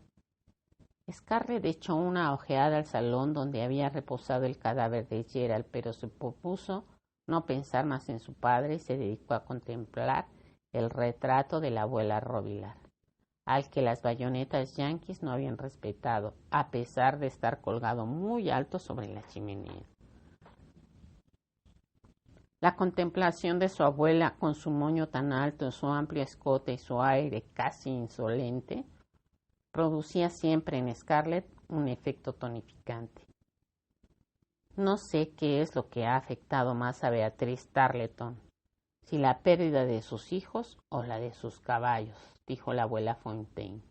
Scarlett echó una ojeada al salón donde había reposado el cadáver de Gerald, pero se propuso no pensar más en su padre y se dedicó a contemplar el retrato de la abuela Robilar, al que las bayonetas yanquis no habían respetado, a pesar de estar colgado muy alto sobre la chimenea. La contemplación de su abuela con su moño tan alto, su amplio escote y su aire casi insolente producía siempre en Scarlett un efecto tonificante. No sé qué es lo que ha afectado más a Beatriz Tarleton, si la pérdida de sus hijos o la de sus caballos, dijo la abuela Fontaine.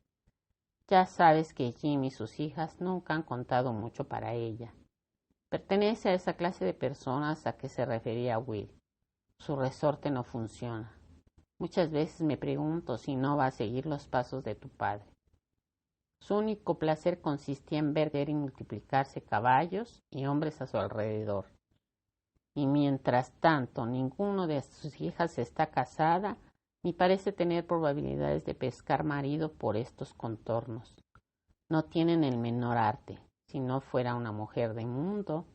Ya sabes que Jim y sus hijas nunca han contado mucho para ella. Pertenece a esa clase de personas a que se refería Will. Su resorte no funciona. Muchas veces me pregunto si no va a seguir los pasos de tu padre. Su único placer consistía en ver y multiplicarse caballos y hombres a su alrededor. Y mientras tanto, ninguno de sus hijas está casada ni parece tener probabilidades de pescar marido por estos contornos. No tienen el menor arte. Si no fuera una mujer de mundo,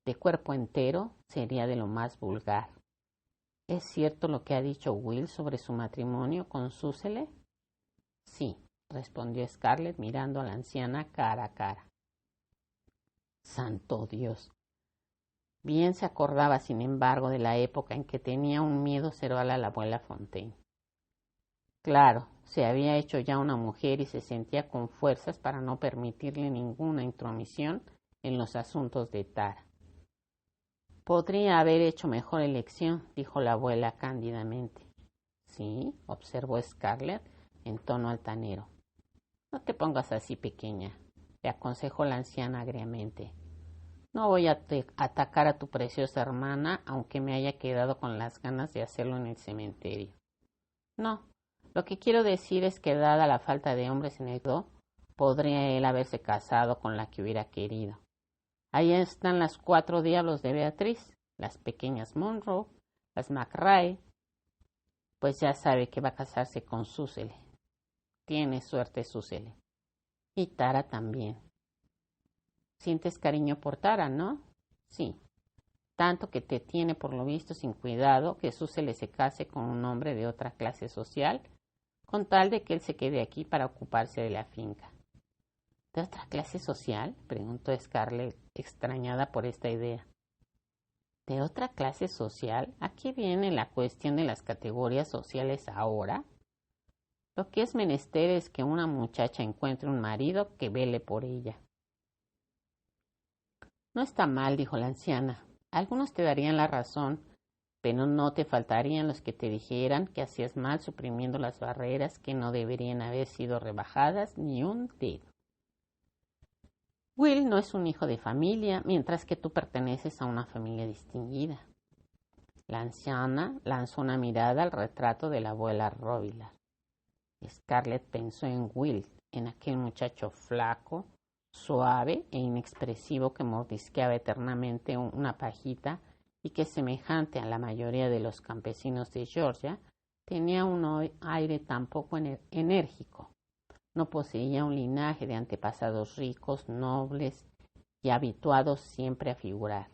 de cuerpo entero, sería de lo más vulgar. ¿Es cierto lo que ha dicho Will sobre su matrimonio con Susele? Sí, respondió Scarlett mirando a la anciana cara a cara. Santo Dios. Bien se acordaba, sin embargo, de la época en que tenía un miedo cerebral a la abuela Fontaine. Claro, se había hecho ya una mujer y se sentía con fuerzas para no permitirle ninguna intromisión en los asuntos de Tara. Podría haber hecho mejor elección, dijo la abuela cándidamente. Sí, observó Scarlett en tono altanero. No te pongas así, pequeña, le aconsejó la anciana agriamente. No voy a atacar a tu preciosa hermana, aunque me haya quedado con las ganas de hacerlo en el cementerio. No, lo que quiero decir es que dada la falta de hombres en el grupo, podría él haberse casado con la que hubiera querido. Ahí están las 4 diablos de Beatriz, las pequeñas Monroe, las McRae. Pues ya sabe que va a casarse con Susele. Tiene suerte Susele. Y Tara también. Sientes cariño por Tara, ¿no? Sí. Tanto que te tiene por lo visto sin cuidado que Susele se case con un hombre de otra clase social, con tal de que él se quede aquí para ocuparse de la finca. ¿De otra clase social?, preguntó Scarlett, extrañada por esta idea. ¿De otra clase social? ¿A qué viene la cuestión de las categorías sociales ahora? Lo que es menester es que una muchacha encuentre un marido que vele por ella. No está mal, dijo la anciana. Algunos te darían la razón, pero no te faltarían los que te dijeran que hacías mal suprimiendo las barreras que no deberían haber sido rebajadas ni un dedo. Will no es un hijo de familia, mientras que tú perteneces a una familia distinguida. La anciana lanzó una mirada al retrato de la abuela Robilar. Scarlett pensó en Will, en aquel muchacho flaco, suave e inexpresivo que mordisqueaba eternamente una pajita y que, semejante a la mayoría de los campesinos de Georgia, tenía un aire tan poco enérgico. No poseía un linaje de antepasados ricos, nobles y habituados siempre a figurar.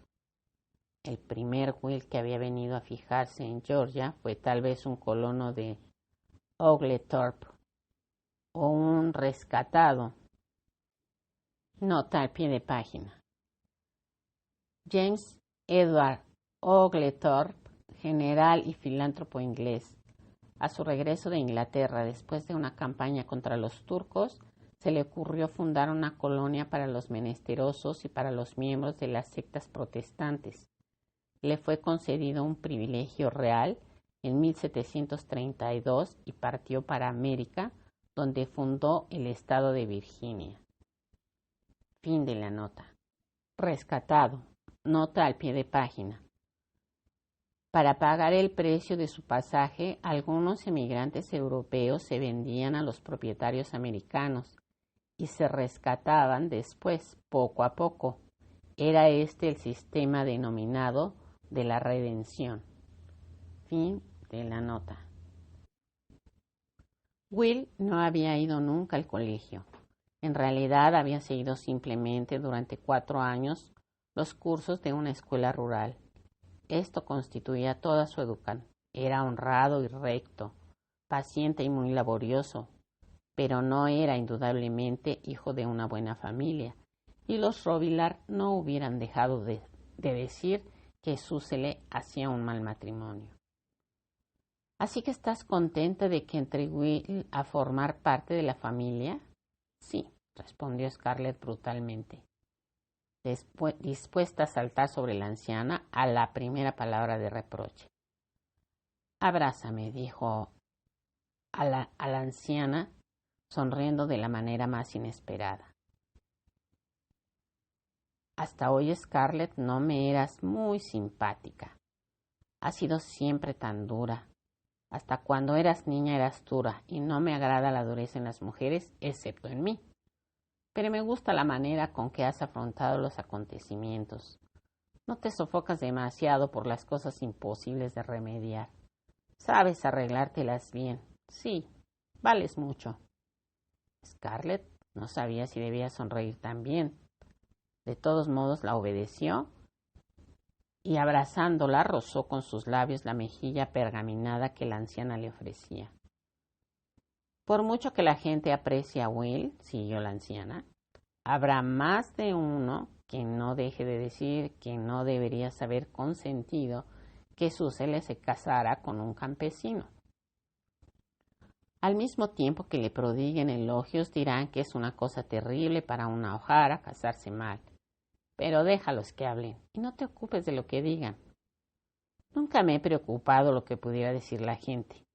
El primer Will que había venido a fijarse en Georgia fue tal vez un colono de Oglethorpe o un rescatado. Nota al pie de página. James Edward Oglethorpe, general y filántropo inglés. A su regreso de Inglaterra después de una campaña contra los turcos, se le ocurrió fundar una colonia para los menesterosos y para los miembros de las sectas protestantes. Le fue concedido un privilegio real en 1732 y partió para América, donde fundó el estado de Virginia. Fin de la nota. Rescatado. Nota al pie de página. Para pagar el precio de su pasaje, algunos emigrantes europeos se vendían a los propietarios americanos y se rescataban después, poco a poco. Era este el sistema denominado de la redención. Fin de la nota. Will no había ido nunca al colegio. En realidad había seguido simplemente durante 4 años los cursos de una escuela rural. Esto constituía toda su educación. Era honrado y recto, paciente y muy laborioso, pero no era indudablemente hijo de una buena familia, y los Robilar no hubieran dejado de decir que Susele hacía un mal matrimonio. ¿Así que estás contenta de que entre Will a formar parte de la familia? Sí, respondió Scarlett brutalmente, dispuesta a saltar sobre la anciana a la primera palabra de reproche. Abrázame, dijo a la anciana, sonriendo de la manera más inesperada. Hasta hoy, Scarlett, no me eras muy simpática. Has sido siempre tan dura. Hasta cuando eras niña eras dura y no me agrada la dureza en las mujeres, excepto en mí. Pero me gusta la manera con que has afrontado los acontecimientos. No te sofocas demasiado por las cosas imposibles de remediar. Sabes arreglártelas bien. Sí, vales mucho. Scarlett no sabía si debía sonreír también. De todos modos la obedeció y abrazándola rozó con sus labios la mejilla pergaminada que la anciana le ofrecía. Por mucho que la gente aprecie a Will, siguió la anciana, habrá más de uno que no deje de decir que no deberías haber consentido que Susele se casara con un campesino. Al mismo tiempo que le prodiguen elogios, dirán que es una cosa terrible para una O'Hara casarse mal. Pero déjalos que hablen y no te ocupes de lo que digan. Nunca me he preocupado lo que pudiera decir la gente.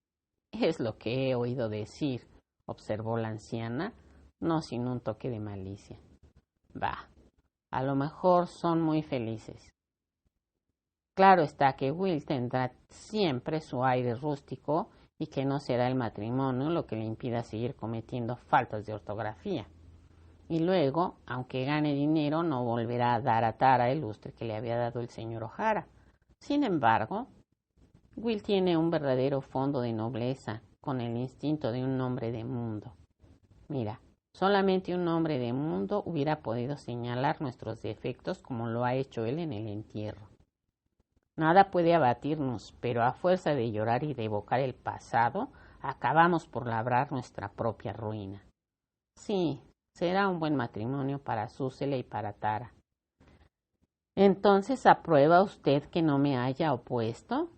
Es lo que he oído decir, observó la anciana, no sin un toque de malicia. Bah, a lo mejor son muy felices. Claro está que Will tendrá siempre su aire rústico y que no será el matrimonio lo que le impida seguir cometiendo faltas de ortografía. Y luego, aunque gane dinero, no volverá a dar a Tara el lustre que le había dado el señor O'Hara. Sin embargo, Will tiene un verdadero fondo de nobleza, con el instinto de un hombre de mundo. Mira, solamente un hombre de mundo hubiera podido señalar nuestros defectos como lo ha hecho él en el entierro. Nada puede abatirnos, pero a fuerza de llorar y de evocar el pasado, acabamos por labrar nuestra propia ruina. Sí, será un buen matrimonio para Susele y para Tara. ¿Entonces aprueba usted que no me haya opuesto?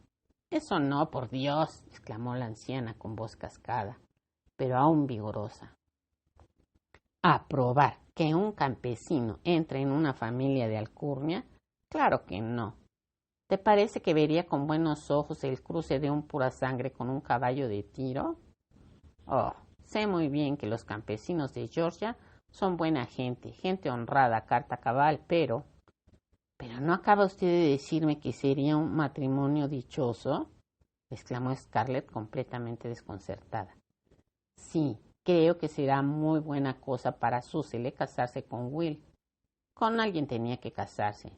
Eso no, por Dios, exclamó la anciana con voz cascada, pero aún vigorosa. ¿Aprobar que un campesino entre en una familia de alcurnia? Claro que no. ¿Te parece que vería con buenos ojos el cruce de un pura sangre con un caballo de tiro? Oh, sé muy bien que los campesinos de Georgia son buena gente, gente honrada, carta cabal, pero ¿no acaba usted de decirme que sería un matrimonio dichoso? Exclamó Scarlett completamente desconcertada. Sí, creo que será muy buena cosa para Susele casarse con Will. Con alguien tenía que casarse.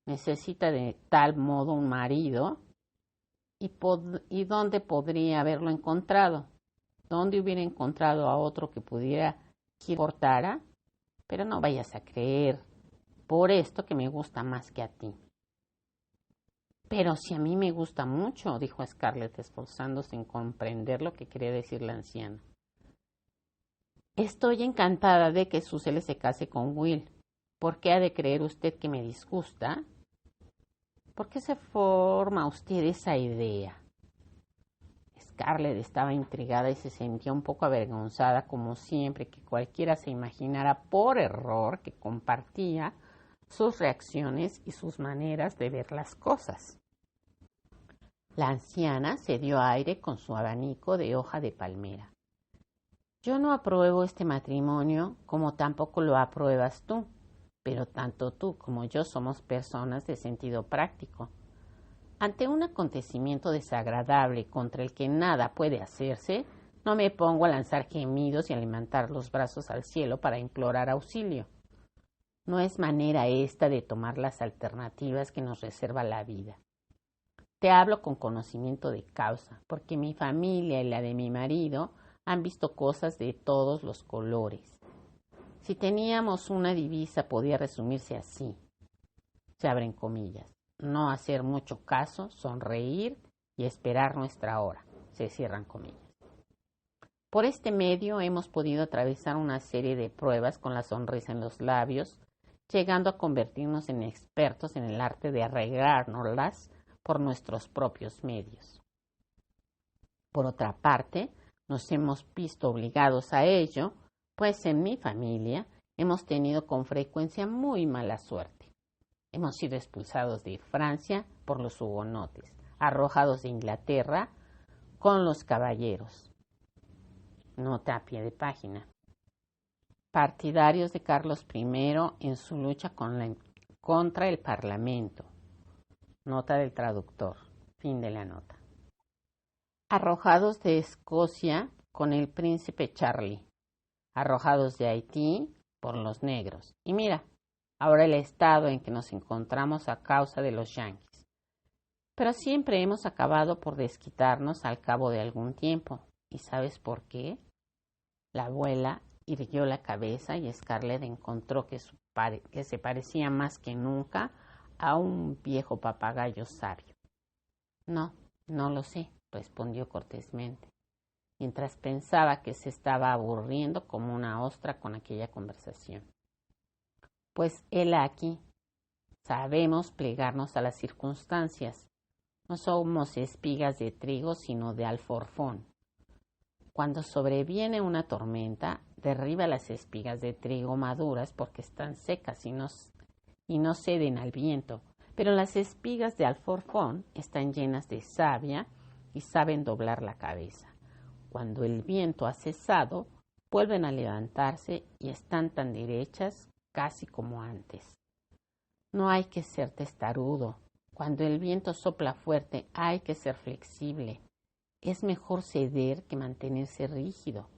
Necesita de tal modo un marido. ¿Y dónde podría haberlo encontrado? ¿Dónde hubiera encontrado a otro que pudiera que importara? Pero no vayas a creer por esto que me gusta más que a ti. Pero si a mí me gusta mucho, dijo Scarlett, esforzándose en comprender lo que quería decir la anciana. Estoy encantada de que Susele se case con Will. ¿Por qué ha de creer usted que me disgusta? ¿Por qué se forma usted esa idea? Scarlett estaba intrigada y se sentía un poco avergonzada, como siempre que cualquiera se imaginara por error que compartía sus reacciones y sus maneras de ver las cosas. La anciana se dio aire con su abanico de hoja de palmera. Yo no apruebo este matrimonio como tampoco lo apruebas tú, pero tanto tú como yo somos personas de sentido práctico. Ante un acontecimiento desagradable contra el que nada puede hacerse, no me pongo a lanzar gemidos y a levantar los brazos al cielo para implorar auxilio. No es manera esta de tomar las alternativas que nos reserva la vida. Te hablo con conocimiento de causa, porque mi familia y la de mi marido han visto cosas de todos los colores. Si teníamos una divisa podía resumirse así, se abren comillas, no hacer mucho caso, sonreír y esperar nuestra hora, se cierran comillas. Por este medio hemos podido atravesar una serie de pruebas con la sonrisa en los labios, llegando a convertirnos en expertos en el arte de arreglárnoslas por nuestros propios medios. Por otra parte, nos hemos visto obligados a ello, pues en mi familia hemos tenido con frecuencia muy mala suerte. Hemos sido expulsados de Francia por los hugonotes, arrojados de Inglaterra con los caballeros. Nota a pie de página. Partidarios de Carlos I en su lucha contra el Parlamento. Nota del traductor. Fin de la nota. Arrojados de Escocia con el príncipe Charlie. Arrojados de Haití por los negros. Y mira, ahora el estado en que nos encontramos a causa de los yanquis. Pero siempre hemos acabado por desquitarnos al cabo de algún tiempo. ¿Y sabes por qué? La abuela irguió la cabeza y Scarlett encontró que se parecía más que nunca a un viejo papagayo sabio. No, no lo sé, respondió cortésmente, mientras pensaba que se estaba aburriendo como una ostra con aquella conversación. Pues hela aquí, sabemos plegarnos a las circunstancias. No somos espigas de trigo, sino de alforfón. Cuando sobreviene una tormenta, derriba las espigas de trigo maduras porque están secas y no ceden al viento, pero las espigas de alforfón están llenas de savia y saben doblar la cabeza. Cuando el viento ha cesado, vuelven a levantarse y están tan derechas casi como antes. No hay que ser testarudo. Cuando el viento sopla fuerte, hay que ser flexible. Es mejor ceder que mantenerse rígido.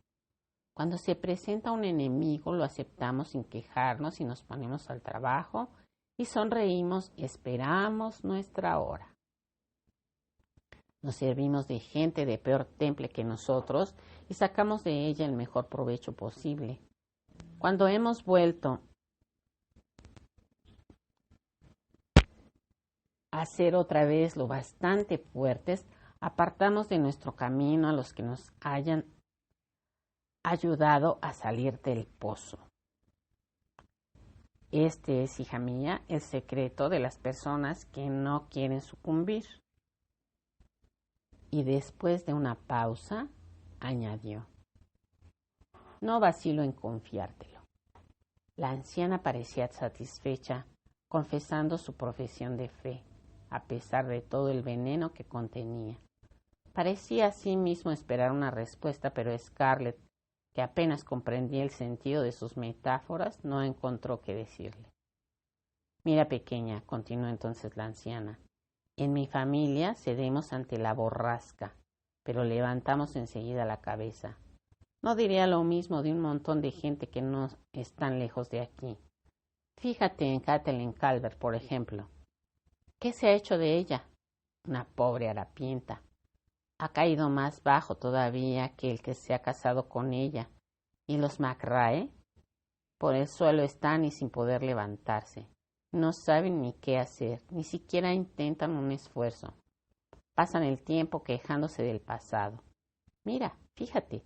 Cuando se presenta un enemigo, lo aceptamos sin quejarnos y nos ponemos al trabajo y sonreímos y esperamos nuestra hora. Nos servimos de gente de peor temple que nosotros y sacamos de ella el mejor provecho posible. Cuando hemos vuelto a ser otra vez lo bastante fuertes, apartamos de nuestro camino a los que nos hayan ayudado a salir del pozo. Este es, hija mía, el secreto de las personas que no quieren sucumbir. Y después de una pausa, añadió: no vacilo en confiártelo. La anciana parecía satisfecha, confesando su profesión de fe, a pesar de todo el veneno que contenía. Parecía asimismo esperar una respuesta, pero Scarlett, que apenas comprendía el sentido de sus metáforas, no encontró qué decirle. Mira, pequeña, continuó entonces la anciana, en mi familia cedemos ante la borrasca, pero levantamos enseguida la cabeza. No diría lo mismo de un montón de gente que no están lejos de aquí. Fíjate en Kathleen Calvert, por ejemplo. ¿Qué se ha hecho de ella? Una pobre harapienta. Ha caído más bajo todavía que el que se ha casado con ella. Y los McRae por el suelo están y sin poder levantarse. No saben ni qué hacer, ni siquiera intentan un esfuerzo. Pasan el tiempo quejándose del pasado. Mira, fíjate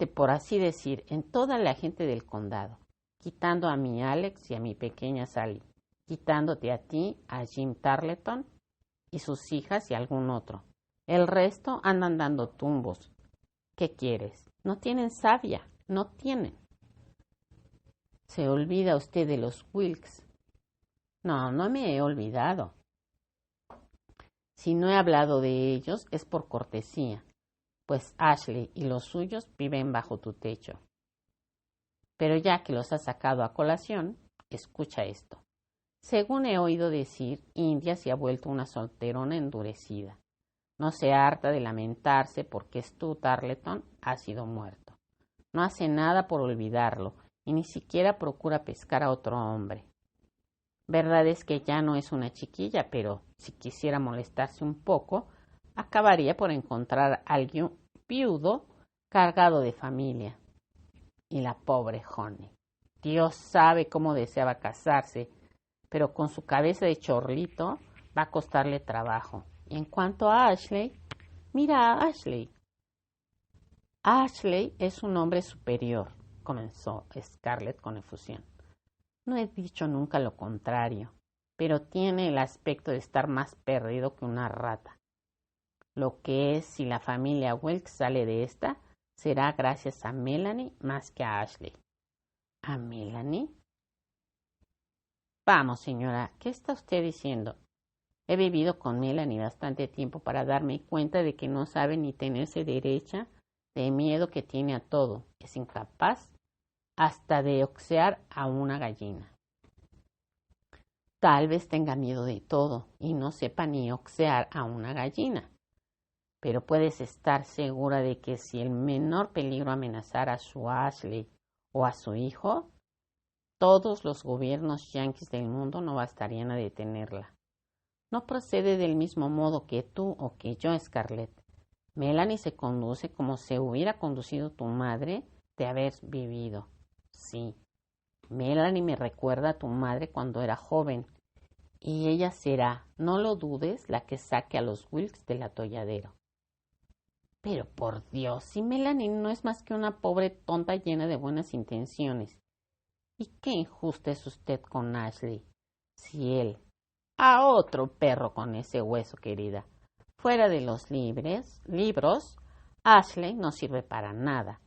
por así decir, en toda la gente del condado, quitando a mi Alex y a mi pequeña Sally, quitándote a ti, a Jim Tarleton y sus hijas y algún otro. El resto andan dando tumbos. ¿Qué quieres? No tienen savia, no tienen. Se olvida usted de los Wilkes. No, no me he olvidado. Si no he hablado de ellos es por cortesía, pues Ashley y los suyos viven bajo tu techo. Pero ya que los has sacado a colación, escucha esto. Según he oído decir, India se ha vuelto una solterona endurecida. No se harta de lamentarse porque Stu Tarleton ha sido muerto. No hace nada por olvidarlo y ni siquiera procura pescar a otro hombre. Verdad es que ya no es una chiquilla, pero si quisiera molestarse un poco, acabaría por encontrar a alguien viudo cargado de familia. Y la pobre Honey. Dios sabe cómo deseaba casarse, pero con su cabeza de chorlito va a costarle trabajo. Y en cuanto a Ashley, mira a Ashley. Ashley es un hombre superior, comenzó Scarlett con efusión. No he dicho nunca lo contrario, pero tiene el aspecto de estar más perdido que una rata. Lo que es, si la familia Wilkes sale de esta, será gracias a Melanie más que a Ashley. ¿A Melanie? Vamos, señora, ¿qué está usted diciendo? He vivido con Melanie bastante tiempo para darme cuenta de que no sabe ni tenerse derecha, de miedo que tiene a todo. Es incapaz hasta de oxear a una gallina. Tal vez tenga miedo de todo y no sepa ni oxear a una gallina. Pero puedes estar segura de que si el menor peligro amenazara a su Ashley o a su hijo, todos los gobiernos yanquis del mundo no bastarían a detenerla. No procede del mismo modo que tú o que yo, Scarlett. Melanie se conduce como se hubiera conducido tu madre de haber vivido. Sí, Melanie me recuerda a tu madre cuando era joven, y ella será, no lo dudes, la que saque a los Wilkes del atolladero. Pero por Dios, si Melanie no es más que una pobre tonta llena de buenas intenciones. ¿Y qué injusta es usted con Ashley? Si él, a otro perro con ese hueso, querida. Fuera de los libros, Ashley no sirve para nada.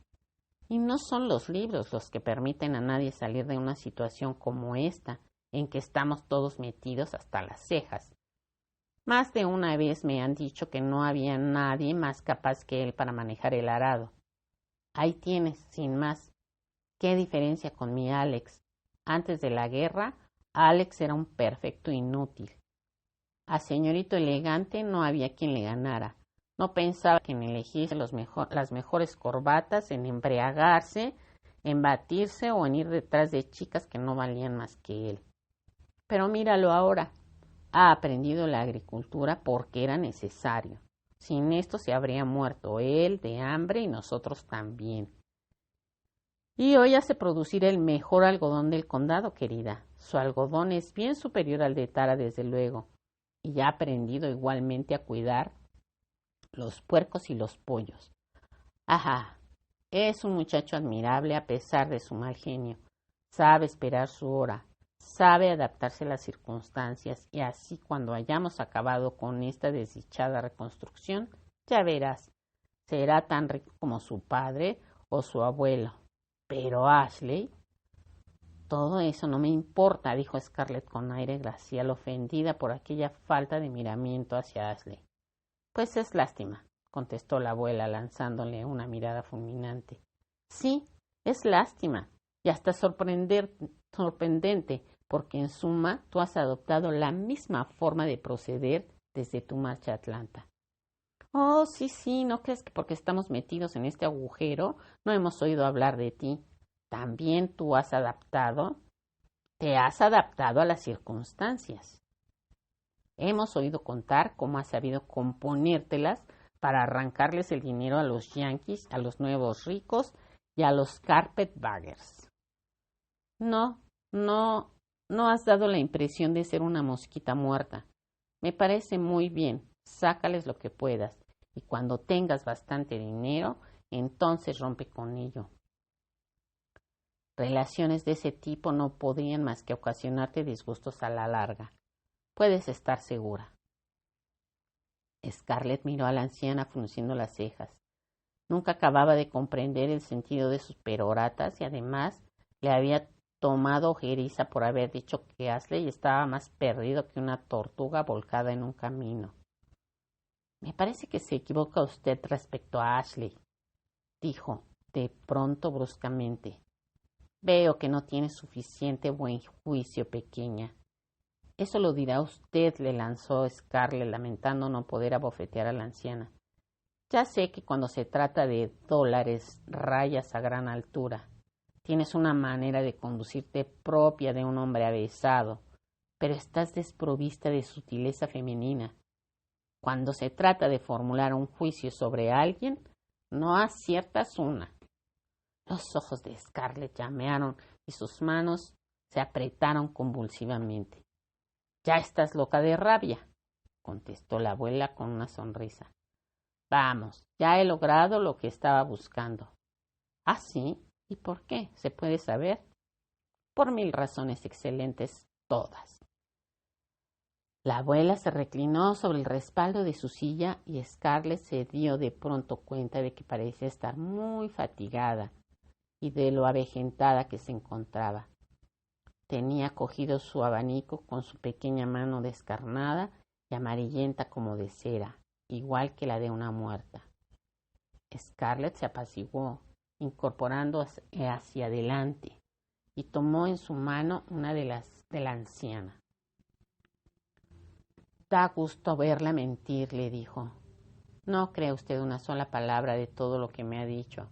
Y no son los libros los que permiten a nadie salir de una situación como esta, en que estamos todos metidos hasta las cejas. Más de una vez me han dicho que no había nadie más capaz que él para manejar el arado. Ahí tienes, sin más. ¿Qué diferencia con mi Alex? Antes de la guerra, Alex era un perfecto inútil. A señorito elegante no había quien le ganara. No pensaba en elegirse las mejores corbatas, en embriagarse, en batirse o en ir detrás de chicas que no valían más que él. Pero míralo ahora. Ha aprendido la agricultura porque era necesario. Sin esto se habría muerto él de hambre y nosotros también. Y hoy hace producir el mejor algodón del condado, querida. Su algodón es bien superior al de Tara, desde luego. Y ha aprendido igualmente a cuidar los puercos y los pollos. Ajá, es un muchacho admirable a pesar de su mal genio. Sabe esperar su hora, sabe adaptarse a las circunstancias y así cuando hayamos acabado con esta desdichada reconstrucción, ya verás, será tan rico como su padre o su abuelo. Pero Ashley, todo eso no me importa, dijo Scarlett con aire glacial, ofendida por aquella falta de miramiento hacia Ashley. Pues es lástima, contestó la abuela lanzándole una mirada fulminante. Sí, es lástima y hasta sorprendente, porque en suma tú has adoptado la misma forma de proceder desde tu marcha a Atlanta. Oh, sí, ¿no crees que porque estamos metidos en este agujero no hemos oído hablar de ti? También tú te has adaptado a las circunstancias. Hemos oído contar cómo has sabido componértelas para arrancarles el dinero a los yanquis, a los nuevos ricos y a los carpetbaggers. No has dado la impresión de ser una mosquita muerta. Me parece muy bien, sácales lo que puedas, y cuando tengas bastante dinero, entonces rompe con ello. Relaciones de ese tipo no podrían más que ocasionarte disgustos a la larga. Puedes estar segura. Scarlett miró a la anciana frunciendo las cejas. Nunca acababa de comprender el sentido de sus peroratas y además le había tomado ojeriza por haber dicho que Ashley estaba más perdido que una tortuga volcada en un camino. Me parece que se equivoca usted respecto a Ashley, dijo de pronto bruscamente. Veo que no tiene suficiente buen juicio, pequeña. Eso lo dirá usted, le lanzó Scarlett, lamentando no poder abofetear a la anciana. Ya sé que cuando se trata de dólares rayas a gran altura. Tienes una manera de conducirte propia de un hombre avesado, pero estás desprovista de sutileza femenina. Cuando se trata de formular un juicio sobre alguien, no aciertas una. Los ojos de Scarlett llamearon y sus manos se apretaron convulsivamente. Ya estás loca de rabia, contestó la abuela con una sonrisa. Vamos, ya he logrado lo que estaba buscando. ¿Ah, sí? ¿Y por qué? ¿Se puede saber? Por 1000 razones excelentes, todas. La abuela se reclinó sobre el respaldo de su silla y Scarlett se dio de pronto cuenta de que parecía estar muy fatigada y de lo avejentada que se encontraba. Tenía cogido su abanico con su pequeña mano descarnada y amarillenta como de cera, igual que la de una muerta. Scarlett se apaciguó, incorporando hacia adelante, y tomó en su mano una de la anciana. Da gusto verla mentir, le dijo. No cree usted una sola palabra de todo lo que me ha dicho.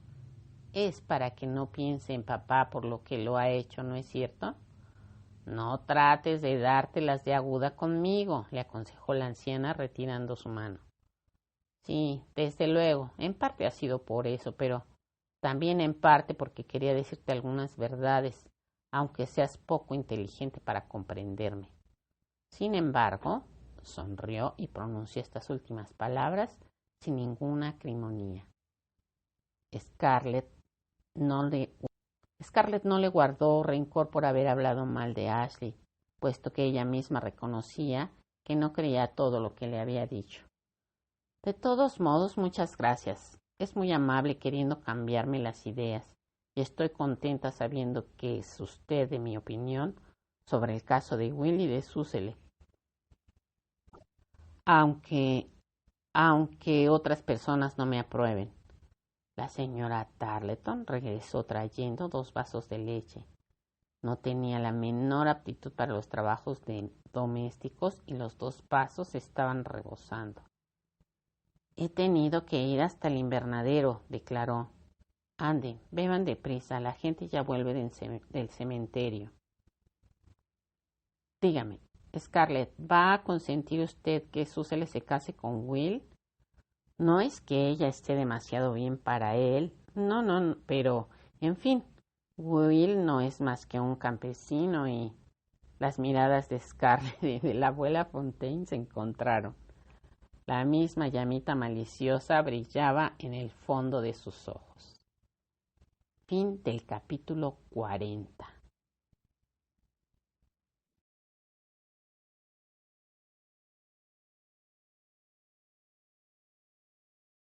Es para que no piense en papá por lo que lo ha hecho, ¿no es cierto? No trates de dártelas de aguda conmigo, le aconsejó la anciana retirando su mano. Sí, desde luego, en parte ha sido por eso, pero también en parte porque quería decirte algunas verdades, aunque seas poco inteligente para comprenderme. Sin embargo, sonrió y pronunció estas últimas palabras sin ninguna acrimonía. Scarlett no le guardó rencor por haber hablado mal de Ashley, puesto que ella misma reconocía que no creía todo lo que le había dicho. De todos modos, muchas gracias. Es muy amable queriendo cambiarme las ideas, y estoy contenta sabiendo que es usted de mi opinión sobre el caso de Will y de Susele. Aunque otras personas no me aprueben. La señora Tarleton regresó trayendo 2 vasos de leche. No tenía la menor aptitud para los trabajos domésticos y los 2 vasos estaban rebosando. He tenido que ir hasta el invernadero, declaró. Anden, beban deprisa, la gente ya vuelve del cementerio. Dígame, Scarlett, ¿va a consentir usted que Susele se case con Will? No es que ella esté demasiado bien para él, no, pero, en fin, Will no es más que un campesino y las miradas de Scarlett y de la abuela Fontaine se encontraron. La misma llamita maliciosa brillaba en el fondo de sus ojos. Fin del capítulo 40.